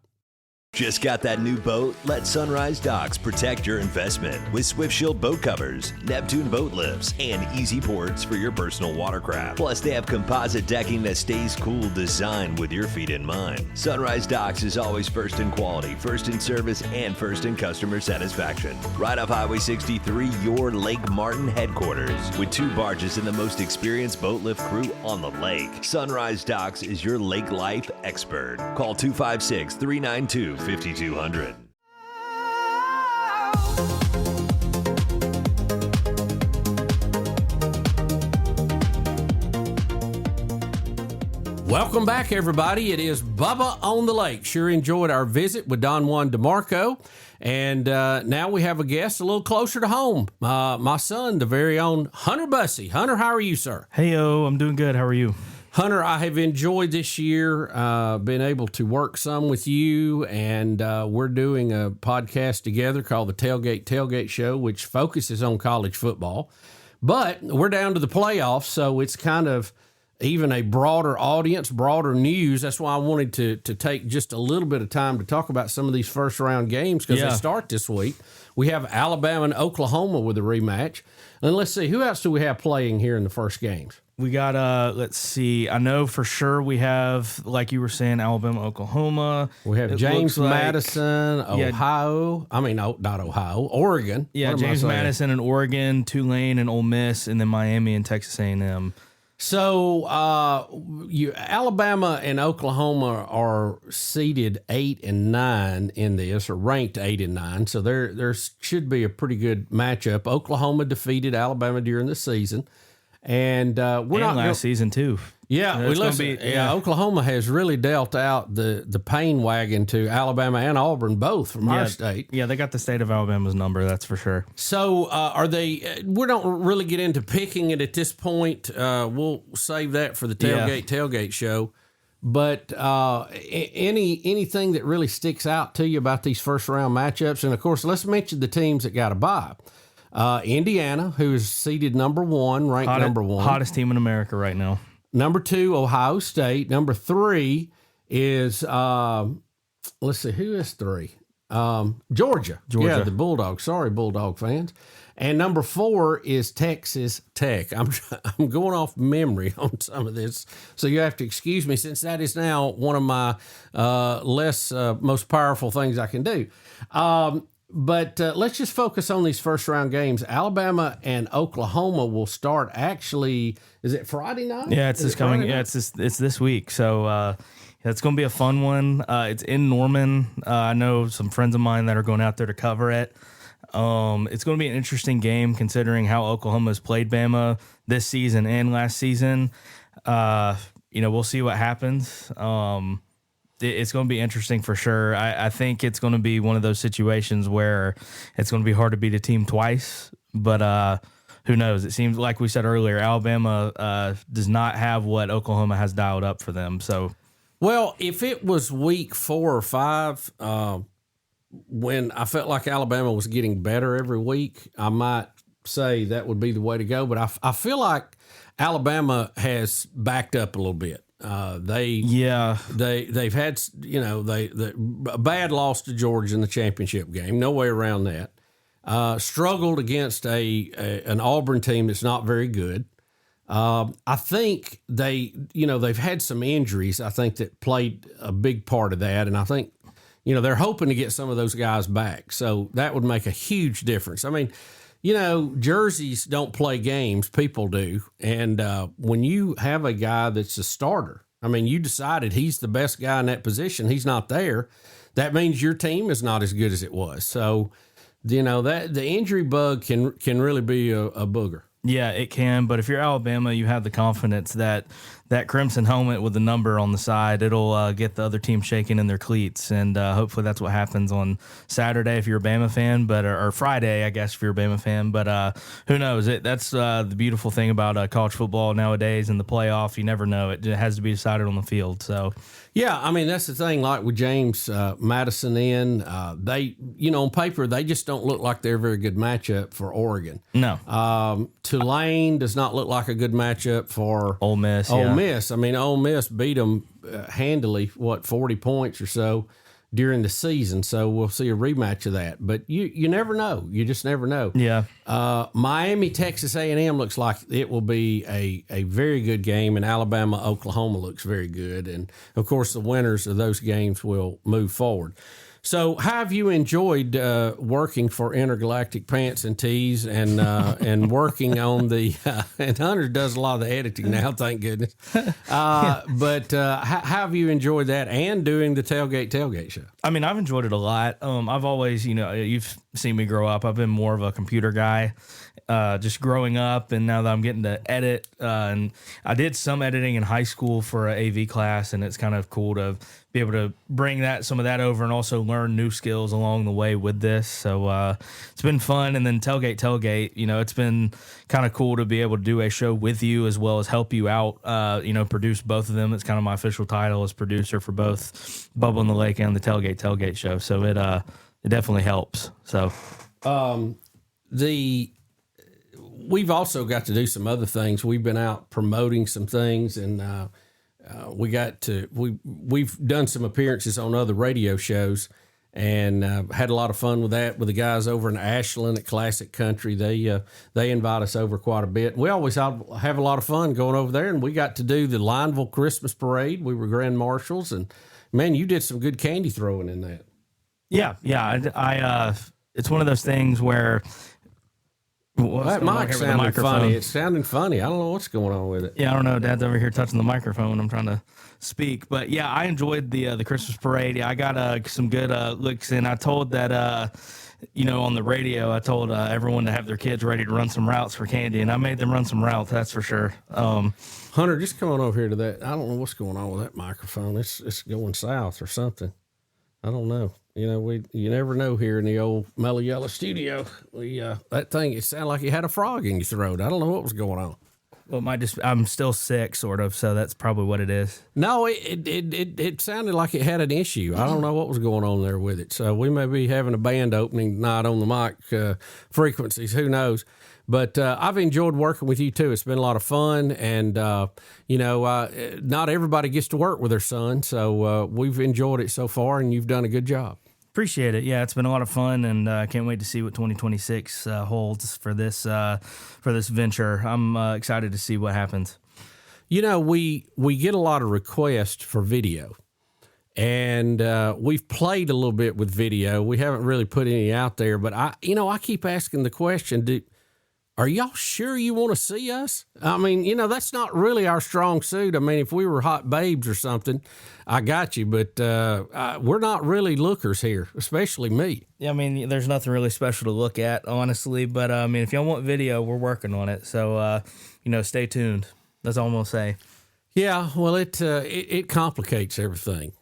Just got that new boat? Let Sunrise Docks protect your investment with Swift Shield boat covers, Neptune boat lifts, and easy ports for your personal watercraft. Plus, they have composite decking that stays cool, designed with your feet in mind. Sunrise Docks is always first in quality, first in service, and first in customer satisfaction. Right off Highway 63, your Lake Martin headquarters, with 2 barges and the most experienced boat lift crew on the lake. Sunrise Docks is your lake life expert. Call 256-392-5200. Welcome back, everybody. It is Bubba on the Lake. Sure enjoyed our visit with Don Juan DeMarco. And now we have a guest a little closer to home. My son, the very own Hunter Bussey. Hunter, how are you, sir? Hey-o, I'm doing good. How are you? Hunter, I have enjoyed this year, been able to work some with you, and we're doing a podcast together called the Tailgate Show, which focuses on college football. But we're down to the playoffs, so it's kind of even a broader audience, broader news. That's why I wanted to take just a little bit of time to talk about some of these first-round games because they start this week. We have Alabama and Oklahoma with a rematch. And let's see, who else do we have playing here in the first games? We got, let's see, I know for sure we have, like you were saying, Alabama, Oklahoma. We have James Madison, Ohio. I mean, no, not Ohio, Oregon. Yeah, James Madison and Oregon, Tulane and Ole Miss, and then Miami and Texas A&M. So Alabama and Oklahoma are seeded 8 and 9 in this, or ranked 8 and 9. So there should be a pretty good matchup. Oklahoma defeated Alabama during the season. And we're not last season too. Yeah, Oklahoma has really dealt out the pain wagon to Alabama and Auburn, both from our state. Yeah, they got the state of Alabama's number, that's for sure. So are they? We don't really get into picking it at this point. We'll save that for the tailgate show. But anything that really sticks out to you about these first round matchups, and of course, let's mention the teams that got a bye. Indiana, who is seeded number 1, ranked number 1. Hottest team in America right now. Number 2, Ohio State. Number 3 is, let's see, who is 3? Georgia. Yeah, the Bulldogs. Sorry, Bulldog fans. And number 4 is Texas Tech. I'm going off memory on some of this, so you have to excuse me since that is now one of my most powerful things I can do. But let's just focus on these first-round games. Alabama and Oklahoma will start actually, is it Friday night? Yeah, it's it's this week. So it's going to be a fun one. It's in Norman. I know some friends of mine that are going out there to cover it. It's going to be an interesting game considering how Oklahoma has played Bama this season and last season. We'll see what happens. It's going to be interesting for sure. I think it's going to be one of those situations where it's going to be hard to beat a team twice, but who knows? It seems like we said earlier, Alabama does not have what Oklahoma has dialed up for them. So, well, if it was week 4 or 5, when I felt like Alabama was getting better every week, I might say that would be the way to go. But I feel like Alabama has backed up a little bit. They've had a bad loss to Georgia in the championship game, no way around that. Struggled against an Auburn team that's not very good. I think they've had some injuries. I think that played a big part of that, and I think they're hoping to get some of those guys back. So that would make a huge difference. I mean, jerseys don't play games, people do. And when you have a guy that's a starter, I mean, you decided he's the best guy in that position, he's not there, that means your team is not as good as it was. So, that the injury bug can really be a booger. Yeah, it can. But if you're Alabama, you have the confidence that crimson helmet with the number on the side, it'll get the other team shaking in their cleats. And hopefully that's what happens on Saturday if you're a Bama fan, or Friday, I guess, if you're a Bama fan. But who knows? That's the beautiful thing about college football nowadays and the playoff. You never know. It has to be decided on the field. So, yeah, I mean, that's the thing. Like with James Madison they, on paper, they just don't look like they're a very good matchup for Oregon. No. Tulane does not look like a good matchup for Ole Miss. I mean, Ole Miss beat them handily, 40 points or so during the season. So we'll see a rematch of that. But you never know. You just never know. Yeah. Miami, Texas A&M looks like it will be a very good game, and Alabama, Oklahoma looks very good. And, of course, the winners of those games will move forward. So, how have you enjoyed working for Intergalactic Pants and Tees and working on the and Hunter does a lot of the editing now, thank goodness. But how have you enjoyed that and doing the tailgate show? I mean, I've enjoyed it a lot. I've always, you've seen me grow up. I've been more of a computer guy, just growing up, and now that I'm getting to edit, and I did some editing in high school for an AV class, and it's kind of cool to be able to bring some of that over and also learn new skills along the way with this. So it's been fun. And then Tailgate, it's been kind of cool to be able to do a show with you as well as help you out, produce both of them. It's kind of my official title as producer for both Bubba on the Lake and the Tailgate show. So it definitely helps. So we've also got to do some other things. We've been out promoting some things, and we've done some appearances on other radio shows, and had a lot of fun with that with the guys over in Ashland at Classic Country. They invite us over quite a bit. We always have a lot of fun going over there, and we got to do the Lineville Christmas Parade. We were grand marshals, and man, you did some good candy throwing in that. Yeah. I it's one of those things where. That mic sounded funny. It's sounding funny. I don't know what's going on with it. Yeah, I don't know. Dad's over here touching the microphone when I'm trying to speak. But yeah, I enjoyed the Christmas parade. Yeah, I got some good looks in. I told that on the radio, I told everyone to have their kids ready to run some routes for candy, and I made them run some routes. That's for sure. Hunter, just come on over here to that. I don't know what's going on with that microphone. It's going south or something. I don't know. You never know here in the old Mellow Yellow studio. That thing, it sounded like you had a frog in your throat. I don't know what was going on. Well, I'm still sick, sort of, so that's probably what it is. No, it sounded like it had an issue. I don't know what was going on there with it. So we may be having a band opening tonight on the mic frequencies. Who knows? But I've enjoyed working with you, too. It's been a lot of fun. And, not everybody gets to work with their son. So we've enjoyed it so far, and you've done a good job. Appreciate it. Yeah, it's been a lot of fun, and I can't wait to see what 2026 holds for this venture. I'm excited to see what happens. We get a lot of requests for video, and we've played a little bit with video. We haven't really put any out there, but I keep asking the question, are y'all sure you want to see us? I mean, that's not really our strong suit. I mean, if we were hot babes or something, I got you. But we're not really lookers here, especially me. Yeah, I mean, there's nothing really special to look at, honestly. But, if y'all want video, we're working on it. So, stay tuned. That's all I'm going to say. Yeah, well, it complicates everything.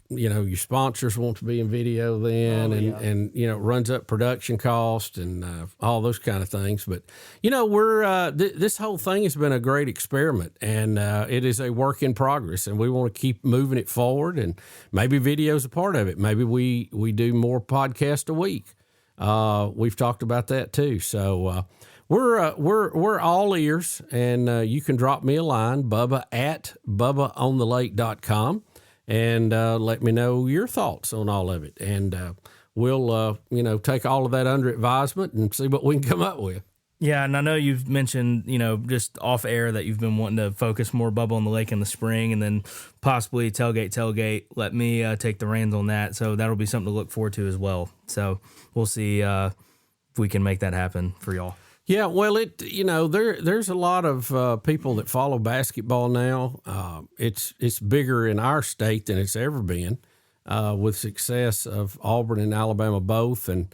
Your sponsors want to be in video then, and it runs up production cost and all those kind of things. But we're this whole thing has been a great experiment, and it is a work in progress, and we want to keep moving it forward. And maybe video's a part of it. Maybe we do more podcasts a week. We've talked about that too. So. We're all ears, and you can drop me a line, Bubba at BubbaOnTheLake.com, and let me know your thoughts on all of it. And we'll, take all of that under advisement and see what we can come up with. Yeah, and I know you've mentioned, just off air that you've been wanting to focus more Bubba on the Lake in the spring, and then possibly tailgate. Let me take the reins on that. So that'll be something to look forward to as well. So we'll see if we can make that happen for y'all. Yeah, well, there's a lot of people that follow basketball now. It's bigger in our state than it's ever been, with success of Auburn and Alabama both. And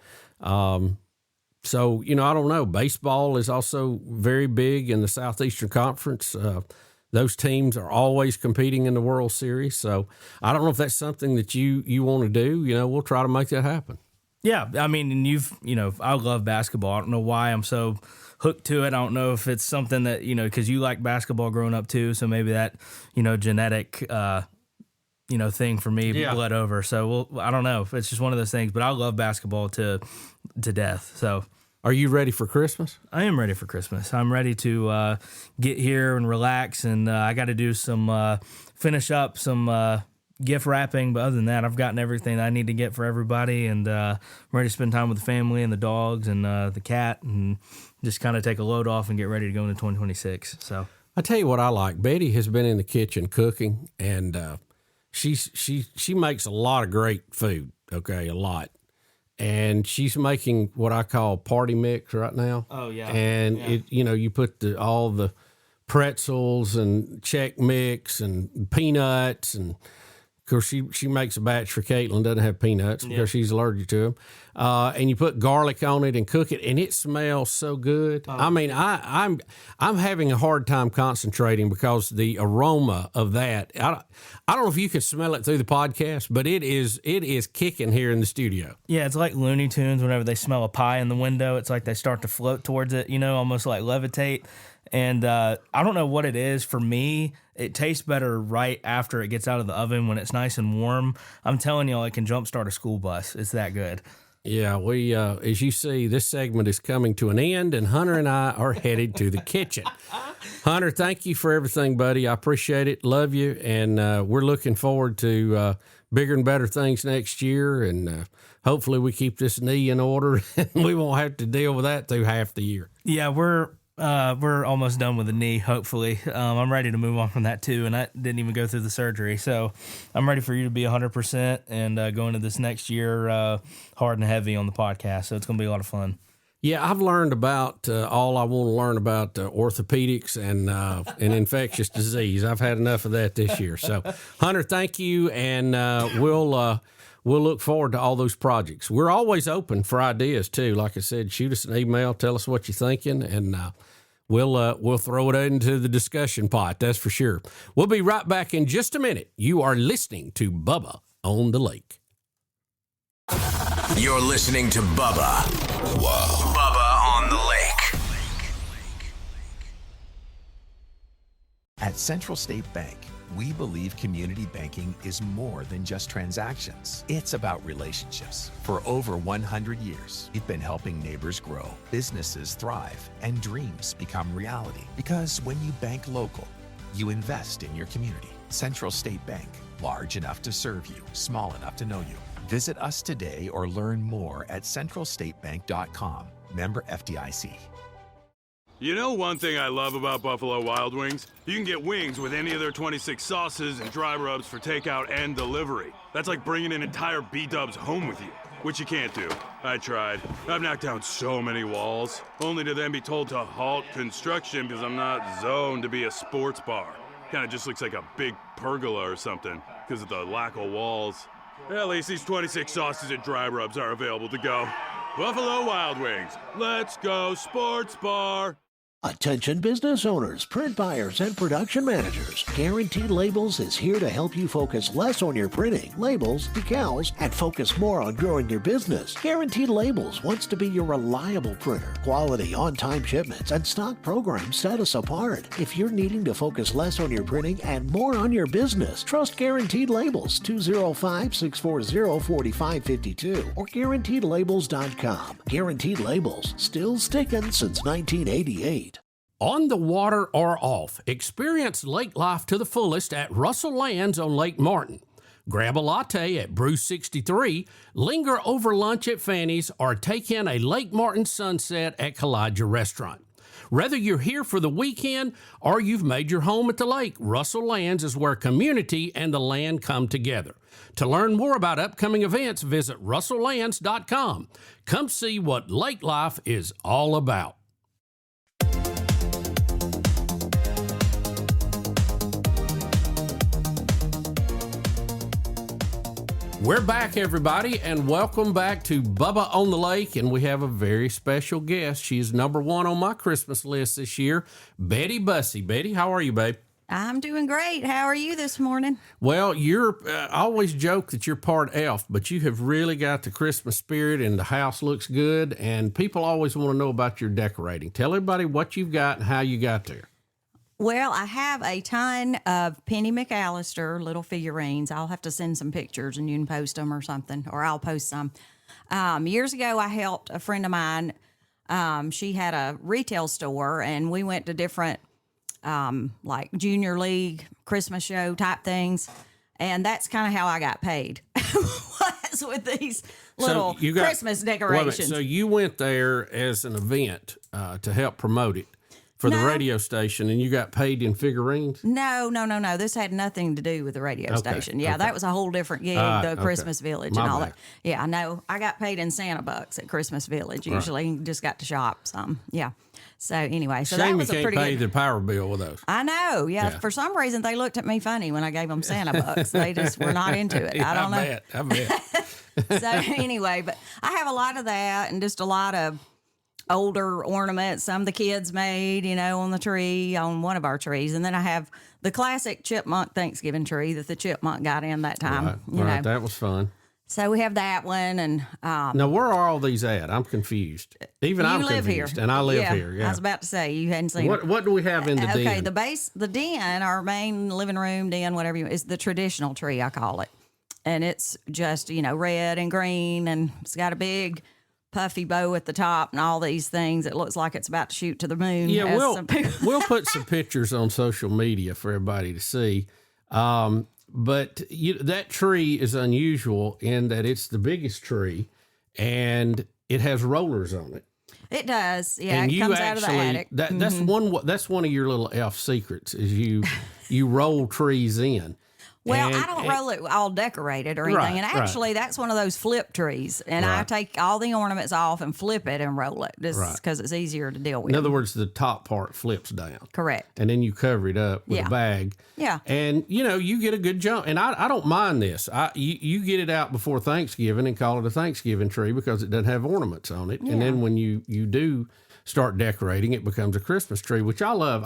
so, I don't know. Baseball is also very big in the Southeastern Conference. Those teams are always competing in the World Series. So I don't know if that's something that you want to do. We'll try to make that happen. Yeah, I mean, and I love basketball. I don't know why I'm so hooked to it. I don't know if it's something that, because you like basketball growing up too, so maybe that, genetic, thing for me bled over. So, I don't know. It's just one of those things, but I love basketball to death. So, are you ready for Christmas? I am ready for Christmas. I'm ready to get here and relax, and I got to do some, finish up some gift wrapping, but other than that, I've gotten everything I need to get for everybody, and I'm ready to spend time with the family and the dogs and the cat, and just kind of take a load off and get ready to go into 2026. So I tell you what I like. Betty has been in the kitchen cooking, and she makes a lot of great food. Okay, a lot, and she's making what I call party mix right now. Oh yeah, and it you put all the pretzels and Chex Mix and peanuts and course, she makes a batch for Caitlin, doesn't have peanuts because she's allergic to them. And you put garlic on it and cook it, and it smells so good. I mean, I'm having a hard time concentrating because the aroma of that. I don't know if you can smell it through the podcast, but it is kicking here in the studio. Yeah, it's like Looney Tunes. Whenever they smell a pie in the window, it's like they start to float towards it. Almost like levitate. And I don't know what it is. For me, it tastes better right after it gets out of the oven when it's nice and warm. I'm telling y'all, it can jumpstart a school bus. It's that good. Yeah, we, as you see, this segment is coming to an end, and Hunter and I are headed to the kitchen. Hunter, thank you for everything, buddy. I appreciate it. Love you. And we're looking forward to bigger and better things next year. And hopefully we keep this knee in order and we won't have to deal with that through half the year. Yeah, we're almost done with the knee, hopefully. I'm ready to move on from that, too, and I didn't even go through the surgery. So I'm ready for you to be 100% and go into this next year hard and heavy on the podcast. So it's going to be a lot of fun. Yeah, I've learned about all I want to learn about orthopedics and infectious disease. I've had enough of that this year. So, Hunter, thank you, and we'll look forward to all those projects. We're always open for ideas, too. Like I said, shoot us an email, tell us what you're thinking, and we'll throw it into the discussion pot, that's for sure. We'll be right back in just a minute. You are listening to Bubba on the Lake. You're listening to Bubba. Whoa. Bubba on the Lake. At Central State Bank, we believe community banking is more than just transactions. It's about relationships. For over 100 years, we've been helping neighbors grow, businesses thrive, and dreams become reality. Because when you bank local, you invest in your community. Central State Bank, large enough to serve you, small enough to know you. Visit us today or learn more at centralstatebank.com. Member FDIC. You know one thing I love about Buffalo Wild Wings? You can get wings with any of their 26 sauces and dry rubs for takeout and delivery. That's like bringing an entire B-dubs home with you, which you can't do. I tried. I've knocked down so many walls, only to then be told to halt construction because I'm not zoned to be a sports bar. Kinda just looks like a big pergola or something because of the lack of walls. At least these 26 sauces and dry rubs are available to go. Buffalo Wild Wings. Let's go sports bar. Attention business owners, print buyers, and production managers. Guaranteed Labels is here to help you focus less on your printing, labels, decals, and focus more on growing your business. Guaranteed Labels wants to be your reliable printer. Quality, on-time shipments, and stock programs set us apart. If you're needing to focus less on your printing and more on your business, trust Guaranteed Labels, 205-640-4552 or GuaranteedLabels.com. Guaranteed Labels, still sticking since 1988. On the water or off, experience lake life to the fullest at Russell Lands on Lake Martin. Grab a latte at Brew 63, linger over lunch at Fanny's, or take in a Lake Martin sunset at Kalijah Restaurant. Whether you're here for the weekend or you've made your home at the lake, Russell Lands is where community and the land come together. To learn more about upcoming events, visit russelllands.com. Come see what lake life is all about. We're back, everybody, and welcome back to Bubba on the Lake, and we have a very special guest. She is number one on my Christmas list this year, Betty Bussey. Betty, how are you, babe? I'm doing great. How are you this morning? Well, you're I always joke that you're part elf, but you have really got the Christmas spirit, and the house looks good, and people always want to know about your decorating. Tell everybody what you've got and how you got there. Well, I have a ton of Penny McAllister little figurines. I'll have to send some pictures and you can post them or something, or I'll post some. Years ago, I helped a friend of mine. She had a retail store, and we went to different like Junior League, Christmas show type things. And that's kind of how I got paid, was with these little Christmas decorations. So you went there as an event to help promote it for the No. radio station, and you got paid in figurines? No. This had nothing to do with the radio Okay, station. Yeah, okay. that was a whole different gig, Okay. the Christmas Village My and all bad. that. Yeah, no, I got paid in Santa bucks at Christmas Village. Right. Usually, just got to shop some. Yeah. So anyway, so that Shame you was a can't pretty pay good. the power bill with those. I know. Yeah. Yeah. For some reason, they looked at me funny when I gave them Santa bucks. They just were not into it. I don't know. I bet. So anyway, but I have a lot of that and just a lot of older ornaments. Some the kids made, on the tree, on one of our trees. And then I have the classic chipmunk Thanksgiving tree that the chipmunk got in that time. Right. That was fun. So we have that one. And Now, where are all these at? I'm confused. Even I'm you live confused. here. And I live Yeah, here. Yeah. I was about to say, you hadn't seen it. What do we have in the den? Okay, the den, our main living room den, whatever is the traditional tree, I call it. And it's just, red and green, and it's got a big puffy bow at the top and all these things. It looks like it's about to shoot to the moon. Yeah, as we'll some people- we'll put some pictures on social media for everybody to see. But that tree is unusual in that it's the biggest tree, and it has rollers on it. It does. Yeah, and it you comes out of the attic. That's Mhm. that's one of your little elf secrets is you roll trees in. Well, And- I don't roll it all decorated or anything. Right, and right. actually, that's one of those flip trees. And I Right. take all the ornaments off and flip it and roll it just Right. because it's easier to deal with. In other words, the top part flips down. Correct. And then you cover it up with Yeah. a bag. Yeah. And, you get a good jump. And I don't mind this. You get it out before Thanksgiving and call it a Thanksgiving tree because it doesn't have ornaments on it. Yeah. And then when you do start decorating, it becomes a Christmas tree, which I love.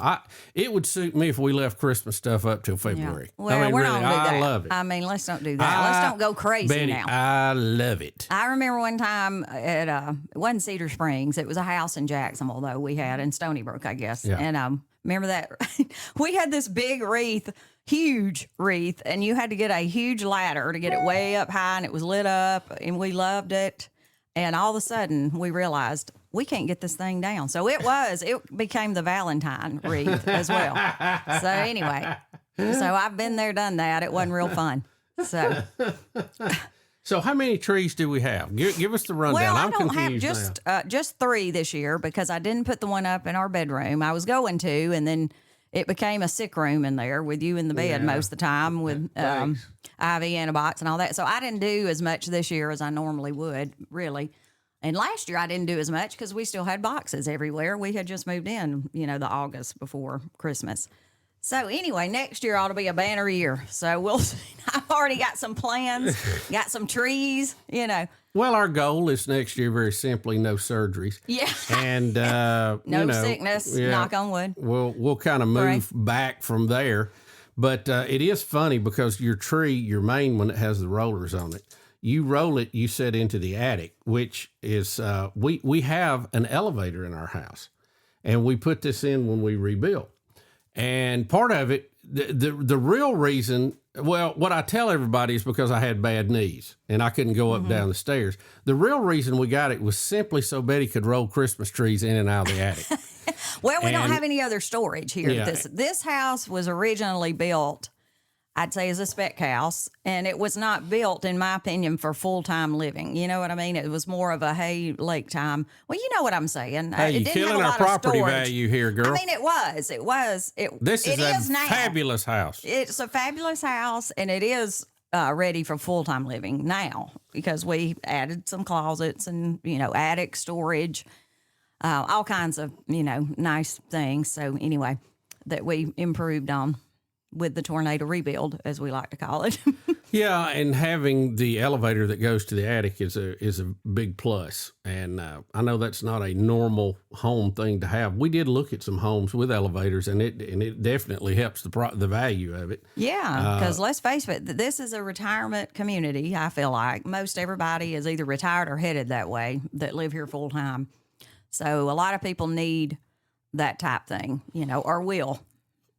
It would suit me if we left Christmas stuff up till February. Well, I mean, we're really, not going to do that. I love it. I mean, let's don't do that. Let's don't go crazy Betty, now. I love it. I remember one time at it wasn't Cedar Springs. It was a house in Jacksonville though we had in Stony Brook, I guess. Yeah. And remember that we had this big wreath, huge wreath, and you had to get a huge ladder to get it way up high, and it was lit up, and we loved it. And all of a sudden, we realized we can't get this thing down. So it became the Valentine wreath as well. So anyway, I've been there, done that. It wasn't real fun. So how many trees do we have? Give us the rundown. Well, I'm I don't have confused now. just 3 this year because I didn't put the one up in our bedroom. I was going to, and then it became a sick room in there with you in the bed most of the time with IV antibiotics and all that. So I didn't do as much this year as I normally would, really. And last year I didn't do as much because we still had boxes everywhere. We had just moved in, the August before Christmas. So anyway, next year ought to be a banner year. So we'll see. I've already got some plans, got some trees, Well, our goal is next year, very simply, no surgeries. Yeah. And No sickness, knock on wood. We'll kind of move back from there. But it is funny because your tree, your main one that has the rollers on it, you roll it, you set into the attic, which is we have an elevator in our house, and we put this in when we rebuilt. And part of it, the real reason, well, what I tell everybody is because I had bad knees and I couldn't go up and down the stairs. The real reason we got it was simply so Betty could roll Christmas trees in and out of the attic. Well, we don't And- have any other storage here. Yeah. This house was originally built, I'd say, as a spec house, and it was not built, in my opinion, for full-time living. You know what I mean? It was more of a, hey, lake time. Well, you know what I'm saying. Hey, it you're didn't have killing a our lot of property storage. value here, girl. I mean, it was. This is it a now. fabulous house. It's a fabulous house, and it is ready for full-time living now because we added some closets and, attic storage, all kinds of, nice things. So anyway, that we improved on with the tornado rebuild, as we like to call it. Yeah, and having the elevator that goes to the attic is a big plus. And I know that's not a normal home thing to have. We did look at some homes with elevators, and it definitely helps the value of it. Yeah, because let's face it, this is a retirement community, I feel like. Most everybody is either retired or headed that way that live here full time. So a lot of people need that type thing, or will.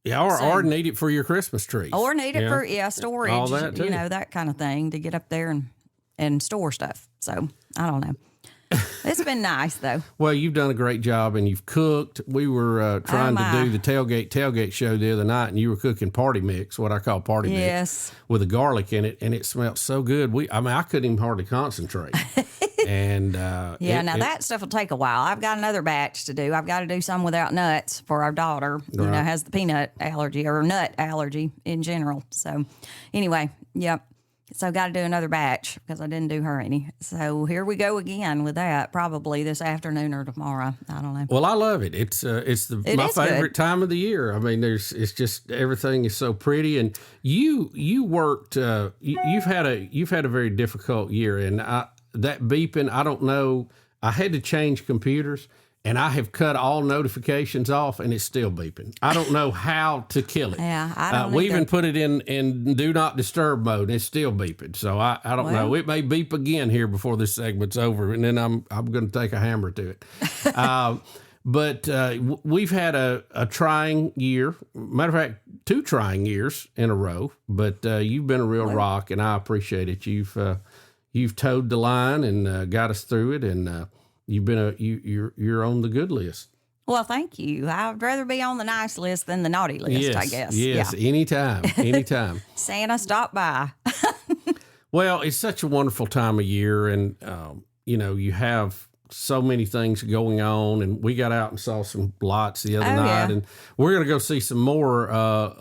Yeah, or need it for your Christmas tree. Or need it for storage, All that too. That kind of thing to get up there and store stuff. So I don't know. It's been nice though. Well, you've done a great job, and you've cooked. We were trying to do the tailgate show the other night, and you were cooking party mix, what I call party mix, with a garlic in it, and it smelled so good. I couldn't even hardly concentrate. And that stuff will take a while. I've got another batch to do. I've got to do some without nuts for our daughter. You know, has the peanut allergy or nut allergy in general. So anyway, yep. So I've got to do another batch because I didn't do her any. So here we go again with that, probably this afternoon or tomorrow. I don't know. Well, I love it. It's my favorite time of the year. I mean, it's just everything is so pretty. And you worked. You've had a very difficult year, and that beeping. I don't know. I had to change computers. And I have cut all notifications off, and it's still beeping. I don't know how to kill it. Yeah, I don't we even put it in do not disturb mode, and it's still beeping. So I don't know. It may beep again here before this segment's over, and then I'm going to take a hammer to it. But we've had a trying year. Matter of fact, 2 trying years in a row. But you've been a real rock, and I appreciate it. You've towed the line and got us through it, and you've been you're on the good list. Well, thank you. I'd rather be on the nice list than the naughty list, I guess. Yes, yeah. Anytime. Santa, stop by. Well, it's such a wonderful time of year, and you have so many things going on, and we got out and saw some lots the other night, and we're going to go see some more.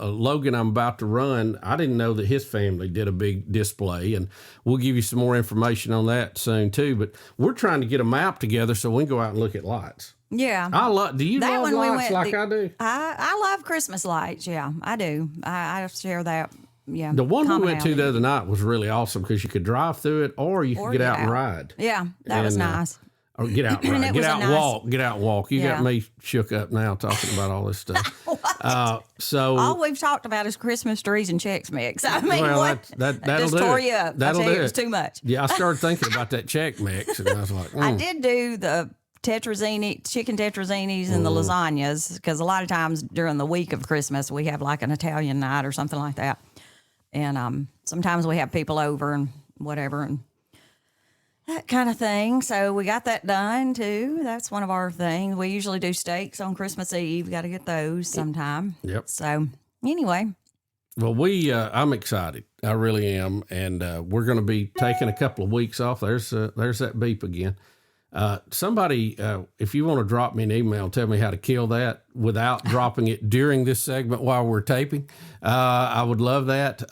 Logan, I'm about to run. I didn't know that his family did a big display, and we'll give you some more information on that soon too. But we're trying to get a map together so we can go out and look at lights. Yeah. Do you love lights like I do? I love Christmas lights. Yeah, I do. I share that. Yeah. The one we went to the other night was really awesome because you could drive through it or you could get out and ride. Yeah, that was nice. Or get out and ride. Get out and walk. You got me shook up now talking about all this stuff. So all we've talked about is Christmas trees and Chex Mix. I mean, that'll just do tore it. you up. That'll do it was too much. Yeah, I started thinking about that Chex Mix, and I was like, I did do the chicken tetrazzinis and the lasagnas because a lot of times during the week of Christmas we have like an Italian night or something like that, and sometimes we have people over and whatever and that kind of thing. So we got that done too. That's one of our things. We usually do steaks on Christmas Eve. Got to get those sometime. Yep. So anyway. Well, I'm excited. I really am. And we're going to be taking a couple of weeks off. There's that beep again. Somebody, if you want to drop me an email, tell me how to kill that without dropping it during this segment while we're taping. I would love that.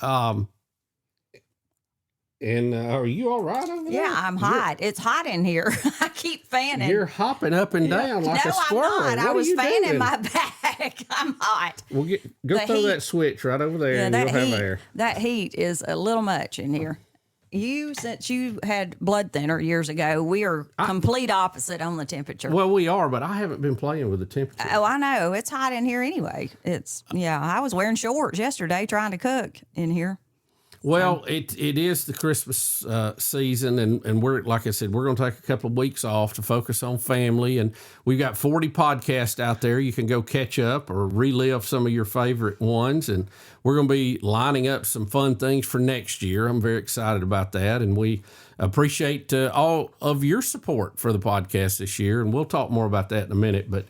And are you all right over there? Yeah, I'm hot. It's hot in here. I keep fanning. You're hopping up and down like a squirrel. I'm not. I was fanning my back. I'm hot. Well, go throw that switch right over there and you'll have air. That heat is a little much in here. Since you had blood thinner years ago, we are complete opposite on the temperature. Well, we are, but I haven't been playing with the temperature. Oh, I know. It's hot in here anyway. I was wearing shorts yesterday trying to cook in here. Well, it is the Christmas season, and we're, like I said, we're going to take a couple of weeks off to focus on family, and we've got 40 podcasts out there. You can go catch up or relive some of your favorite ones, and we're going to be lining up some fun things for next year. I'm very excited about that, and we appreciate all of your support for the podcast this year, and we'll talk more about that in a minute, but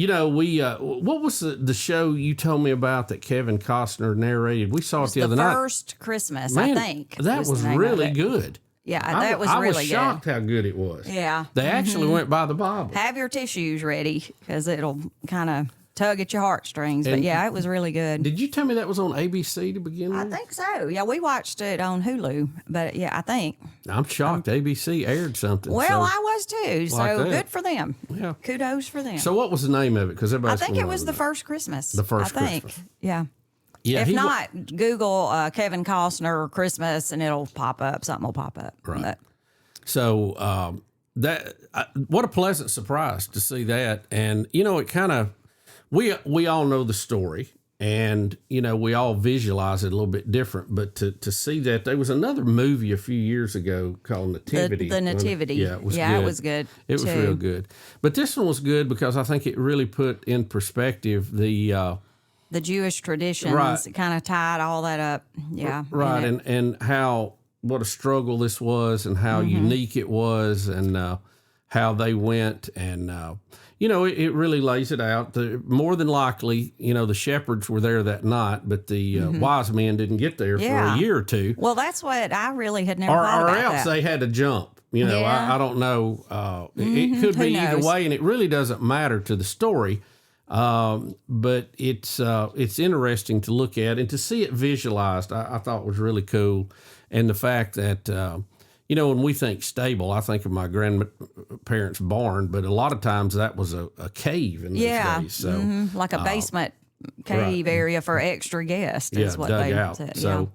what was the show you told me about that Kevin Costner narrated? We saw it the other night. The First Christmas, Man, I think. That was really good. Yeah, that was really good. I was shocked how good it was. Yeah. They actually went by the Bible. Have your tissues ready because it'll kind of tug at your heartstrings. But yeah, it was really good. Did you tell me that was on ABC to begin with? I think so. Yeah, we watched it on Hulu. But yeah, I think. I'm shocked ABC aired something. Well, I was too. Like so good for them. Yeah. Kudos for them. So what was the name of it? Because I think it was The First Christmas. The First Christmas. Christmas. Yeah. Yeah, if not, Google Kevin Costner Christmas and it'll pop up. Something will pop up. Right. But. So what a pleasant surprise to see that. And, it kind of, we all know the story and, we all visualize it a little bit different. But to see that, there was another movie a few years ago called Nativity. The Nativity. Yeah, it was good. It was good. It was real good. But this one was good because I think it really put in perspective the Jewish traditions. Right. It kind of tied all that up. Yeah. Right. And what a struggle this was and how unique it was and how they went. And, it really lays it out. More than likely, the shepherds were there that night, but the wise men didn't get there for a year or two. Well, that's what I really had never thought about. Or else they had to jump. You know, Yeah. I don't know. It could Who be either knows? way, and it really doesn't matter to the story. But it's interesting to look at and to see it visualized. I thought was really cool, and the fact that you know, when we think stable, I think of my grandparents' barn, but a lot of times that was a cave in those days. So like a basement cave area for extra guests is what dug they out. said. So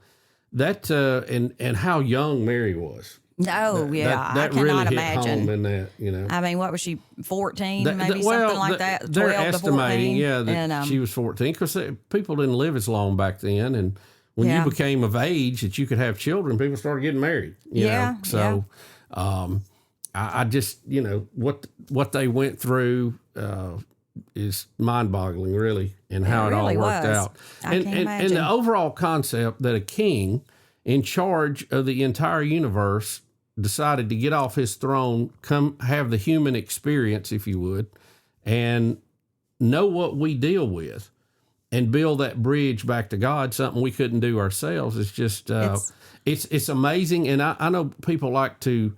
that and how young Mary was. Oh, yeah. That I cannot really hit imagine. home in that, you know. I mean, what was she, 14, That- maybe well, something like that? They're 12 to estimating, 14? yeah, that And, she was 14 because people didn't live as long back then. And when Yeah. you became of age that you could have children, people started getting married. You know? So I just, you know, what they went through is mind-boggling, really, and how it all really worked was. out. I And, can't and imagine. the overall concept that a king in charge of the entire universe decided to get off his throne, come have the human experience, if you would, and know what we deal with and build that bridge back to God, something we couldn't do ourselves. It's just, it's amazing. And I know people like to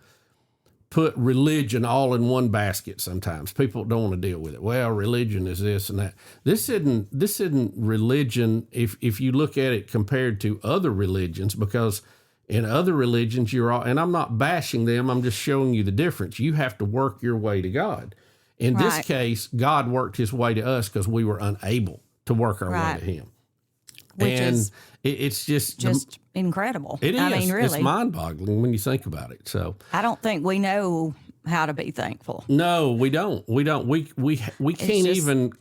put religion all in one basket sometimes. People don't want to deal with it. Well, religion is this and that. This isn't religion if you look at it compared to other religions, because in other religions, and I'm not bashing them, I'm just showing you the difference. You have to work your way to God. In this Right. case, God worked his way to us because we were unable to work our Right. way to him. Which and is it's just incredible. It is. I mean, really. It's mind-boggling when you think about it. So I don't think we know how to be thankful. no, we don't. We can't just- even,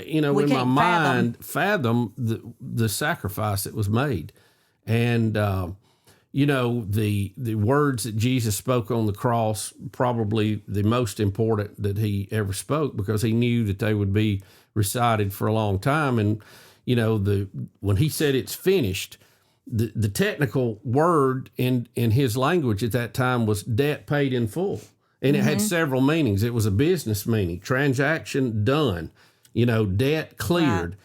you know, we in my can't mind fathom the sacrifice that was made, and you know, the words that Jesus spoke on the cross, probably the most important that he ever spoke, because he knew that they would be recited for a long time. And you know, when he said it's finished, the technical word in his language at that time was debt paid in full. And it had several meanings. It was a business meaning, transaction done, you know, debt cleared.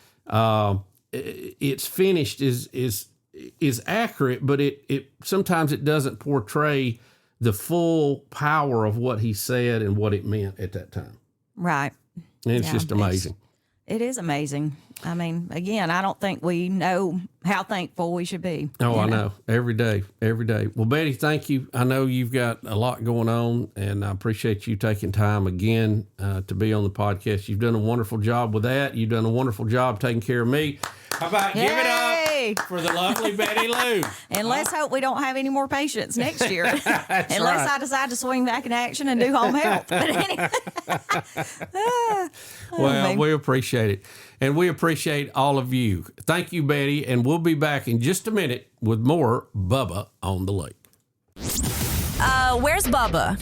It's finished is accurate, but it sometimes it doesn't portray the full power of what he said and what it meant at that time. Right. And it's just amazing. It is amazing. I mean, again, I don't think we know how thankful we should be. Oh, you I know. Every day. Well, Betty, thank you. I know you've got a lot going on, and I appreciate you taking time again to be on the podcast. You've done a wonderful job with that. You've done a wonderful job taking care of me. How about give it up for the lovely Betty Lou? And let's hope we don't have any more patients next year. Unless right. I decide to swing back in action and do home health. But anyway. Well, we appreciate it. And we appreciate all of you. Thank you, Betty. And we'll be back in just a minute with more Bubba on the Lake. Where's Bubba?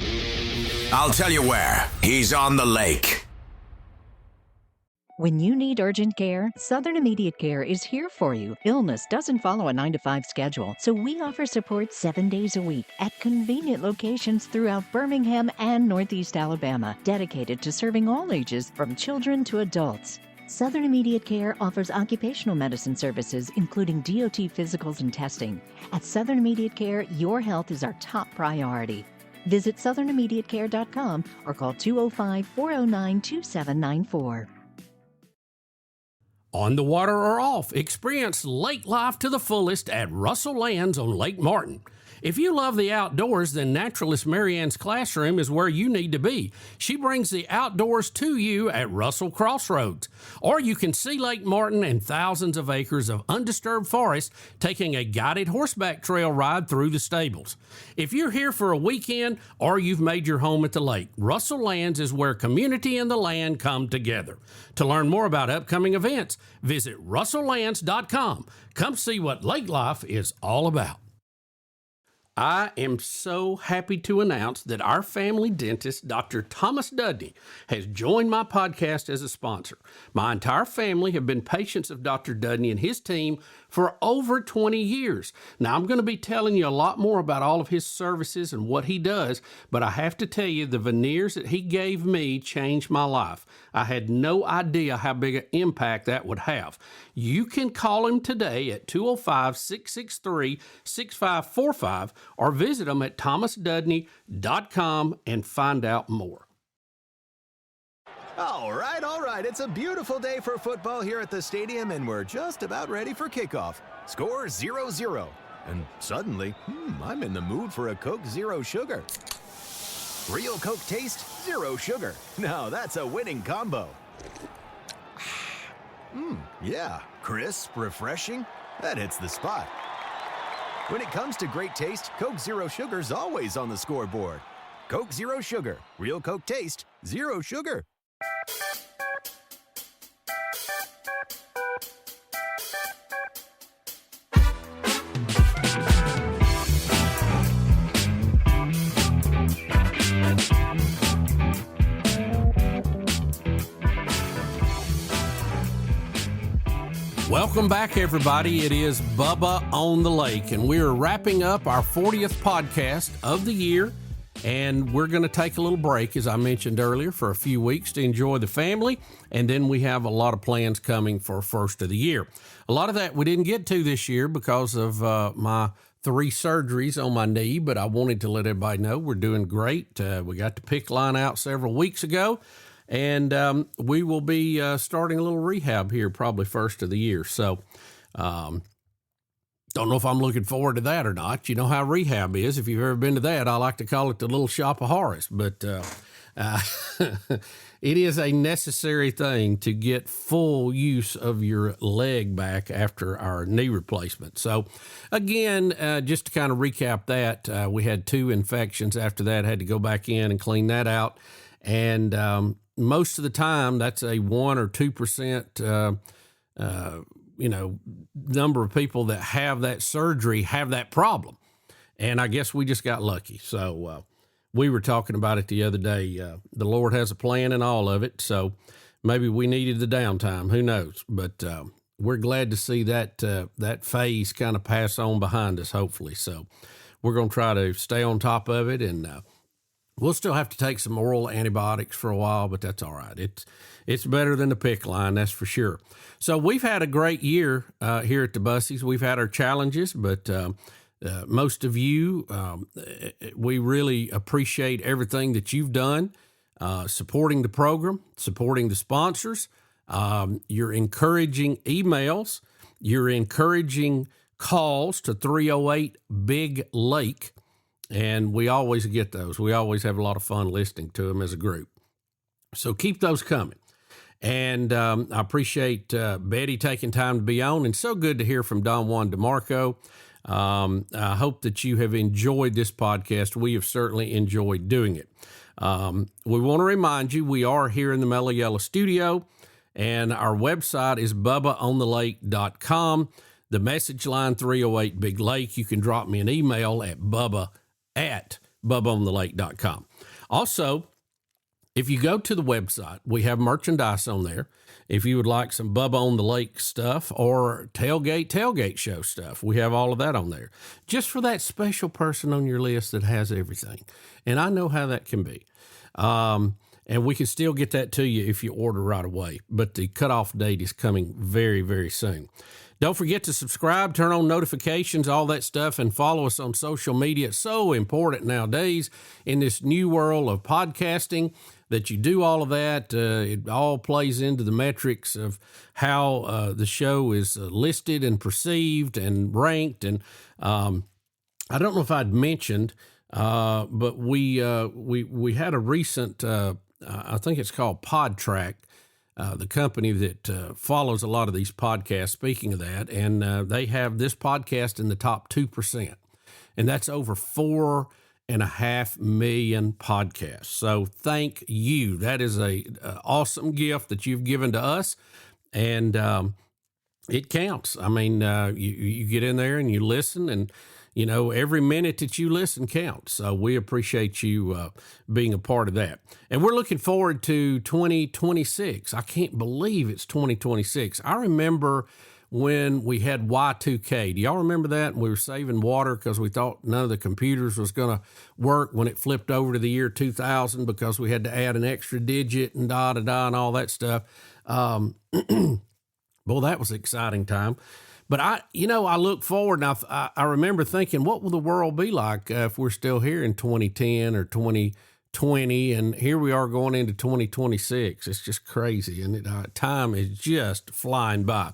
I'll tell you where. He's on the lake. When you need urgent care, Southern Immediate Care is here for you. Illness doesn't follow a 9-to-5 schedule, so we offer support 7 days a week at convenient locations throughout Birmingham and Northeast Alabama, dedicated to serving all ages from children to adults. Southern Immediate Care offers occupational medicine services, including DOT physicals and testing. At Southern Immediate Care, your health is our top priority. Visit southernimmediatecare.com or call 205-409-2794. On the water or off, experience lake life to the fullest at Russell Lands on Lake Martin. If you love the outdoors, then Naturalist Marianne's classroom is where you need to be. She brings the outdoors to you at Russell Crossroads. Or you can see Lake Martin and thousands of acres of undisturbed forest taking a guided horseback trail ride through the stables. If you're here for a weekend or you've made your home at the lake, Russell Lands is where community and the land come together. To learn more about upcoming events, visit russelllands.com. Come see what lake life is all about. I am so happy to announce that our family dentist, Dr. Thomas Dudney, has joined my podcast as a sponsor. My entire family have been patients of Dr. Dudney and his team for over 20 years. Now, I'm going to be telling you a lot more about all of his services and what he does, but I have to tell you, the veneers that he gave me changed my life. I had no idea how big an impact that would have. You can call him today at 205-663-6545 or visit them at thomasdudney.com and find out more. All right. It's a beautiful day for football here at the stadium, and we're just about ready for kickoff. Score 0-0. And suddenly, I'm in the mood for a Coke Zero Sugar. Real Coke taste, zero sugar. Now that's a winning combo. Yeah, crisp, refreshing. That hits the spot. When it comes to great taste, Coke Zero Sugar's always on the scoreboard. Coke Zero Sugar. Real Coke taste, zero sugar. Welcome back, everybody. It is Bubba on the Lake, and we are wrapping up our 40th podcast of the year, and we're going to take a little break, as I mentioned earlier, for a few weeks to enjoy the family, and then we have a lot of plans coming for first of the year. A lot of that we didn't get to this year because of my 3 surgeries on my knee, but I wanted to let everybody know we're doing great. We got the PICC line out several weeks ago. And we will be starting a little rehab here probably first of the year. So don't know if I'm looking forward to that or not. You know how rehab is. If you've ever been to that, I like to call it the little shop of horrors. But it is a necessary thing to get full use of your leg back after our knee replacement. So again, just to kind of recap that, we had 2 infections after that, had to go back in and clean that out. And most of the time, that's a 1 or 2%, number of people that have that surgery have that problem. And I guess we just got lucky. So we were talking about it the other day. The Lord has a plan in all of it. So maybe we needed the downtime. Who knows? But we're glad to see that phase kind of pass on behind us, hopefully. So we're going to try to stay on top of it, and we'll still have to take some oral antibiotics for a while, but that's all right. It's better than the PICC line, that's for sure. So we've had a great year here at the Bussies. We've had our challenges, but most of you, we really appreciate everything that you've done, supporting the program, supporting the sponsors, your encouraging emails, your encouraging calls to 308-BIG-LAKE. And we always get those. We always have a lot of fun listening to them as a group. So keep those coming. And I appreciate Betty taking time to be on. And so good to hear from Don Juan DeMarco. I hope that you have enjoyed this podcast. We have certainly enjoyed doing it. We want to remind you, we are here in the Mellow Yellow studio. And our website is bubbaonthelake.com. The message line, 308-BIG-LAKE. You can drop me an email at bubbaonthelake.com. Also, if you go to the website, we have merchandise on there. If you would like some Bubba on the Lake stuff or tailgate show stuff, we have all of that on there. Just for that special person on your list that has everything. And I know how that can be. And we can still get that to you if you order right away. But the cutoff date is coming very, very soon. Don't forget to subscribe, turn on notifications, all that stuff, and follow us on social media. It's so important nowadays in this new world of podcasting that you do all of that. It all plays into the metrics of how the show is listed and perceived and ranked. And I don't know if I'd mentioned, but we had a recent, I think it's called PodTrack, the company that follows a lot of these podcasts, speaking of that, and they have this podcast in the top 2%, and that's over 4.5 million podcasts. So thank you. That is a awesome gift that you've given to us, and it counts. I mean, you get in there and you listen, and you know, every minute that you listen counts. So we appreciate you being a part of that. And we're looking forward to 2026. I can't believe it's 2026. I remember when we had Y2K. Do y'all remember that? We were saving water because we thought none of the computers was going to work when it flipped over to the year 2000 because we had to add an extra digit and da-da-da and all that stuff. Well, that was an exciting time. But I look forward, and I remember thinking, what will the world be like if we're still here in 2010 or 2020? And here we are going into 2026. It's just crazy, and time is just flying by.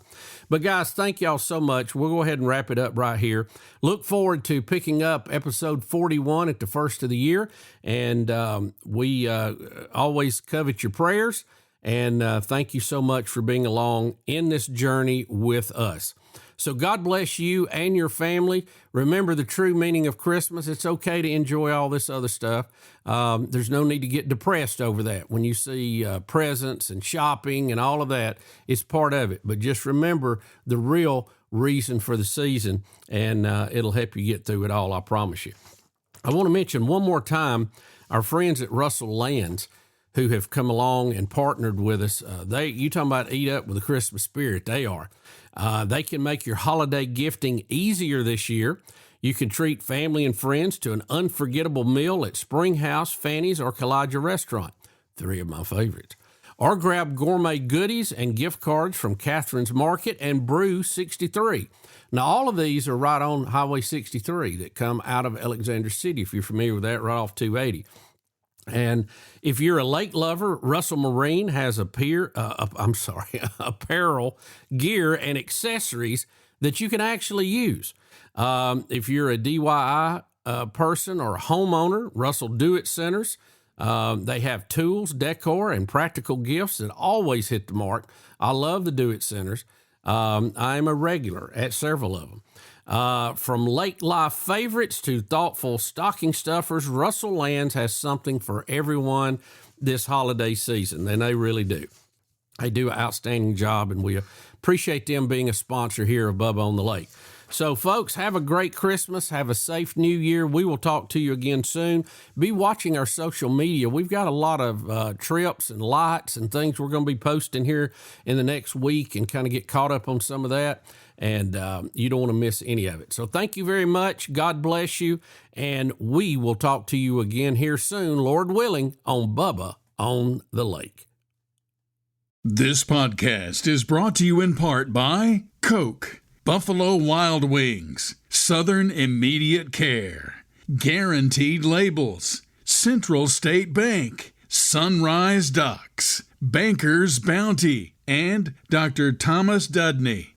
But guys, thank y'all so much. We'll go ahead and wrap it up right here. Look forward to picking up episode 41 at the first of the year, and we always covet your prayers. And thank you so much for being along in this journey with us. So God bless you and your family. Remember the true meaning of Christmas. It's okay to enjoy all this other stuff. There's no need to get depressed over that. When you see presents and shopping and all of that, it's part of it. But just remember the real reason for the season, and it'll help you get through it all, I promise you. I want to mention one more time our friends at Russell Lands, who have come along and partnered with us. You talking about eat up with the Christmas spirit. They are. They can make your holiday gifting easier this year. You can treat family and friends to an unforgettable meal at Springhouse, Fanny's, or Kalijah Restaurant, 3 of my favorites. Or grab gourmet goodies and gift cards from Catherine's Market and Brew 63. Now, all of these are right on Highway 63 that come out of Alexander City, if you're familiar with that, right off 280. And if you're a lake lover, Russell Marine has apparel, gear, and accessories that you can actually use. If you're a DIY person or a homeowner, Russell Do-It Centers, they have tools, decor, and practical gifts that always hit the mark. I love the Do-It Centers. I'm a regular at several of them. From lake life favorites to thoughtful stocking stuffers, Russell Lands has something for everyone this holiday season, and they really do. They do an outstanding job, and we appreciate them being a sponsor here of Bubba on the Lake. So, folks, have a great Christmas. Have a safe New Year. We will talk to you again soon. Be watching our social media. We've got a lot of trips and lights and things we're going to be posting here in the next week and kind of get caught up on some of that. And you don't want to miss any of it. So thank you very much. God bless you. And we will talk to you again here soon, Lord willing, on Bubba on the Lake. This podcast is brought to you in part by Coke, Buffalo Wild Wings, Southern Immediate Care, Guaranteed Labels, Central State Bank, Sunrise Docks, Banker's Bounty, and Dr. Thomas Dudney.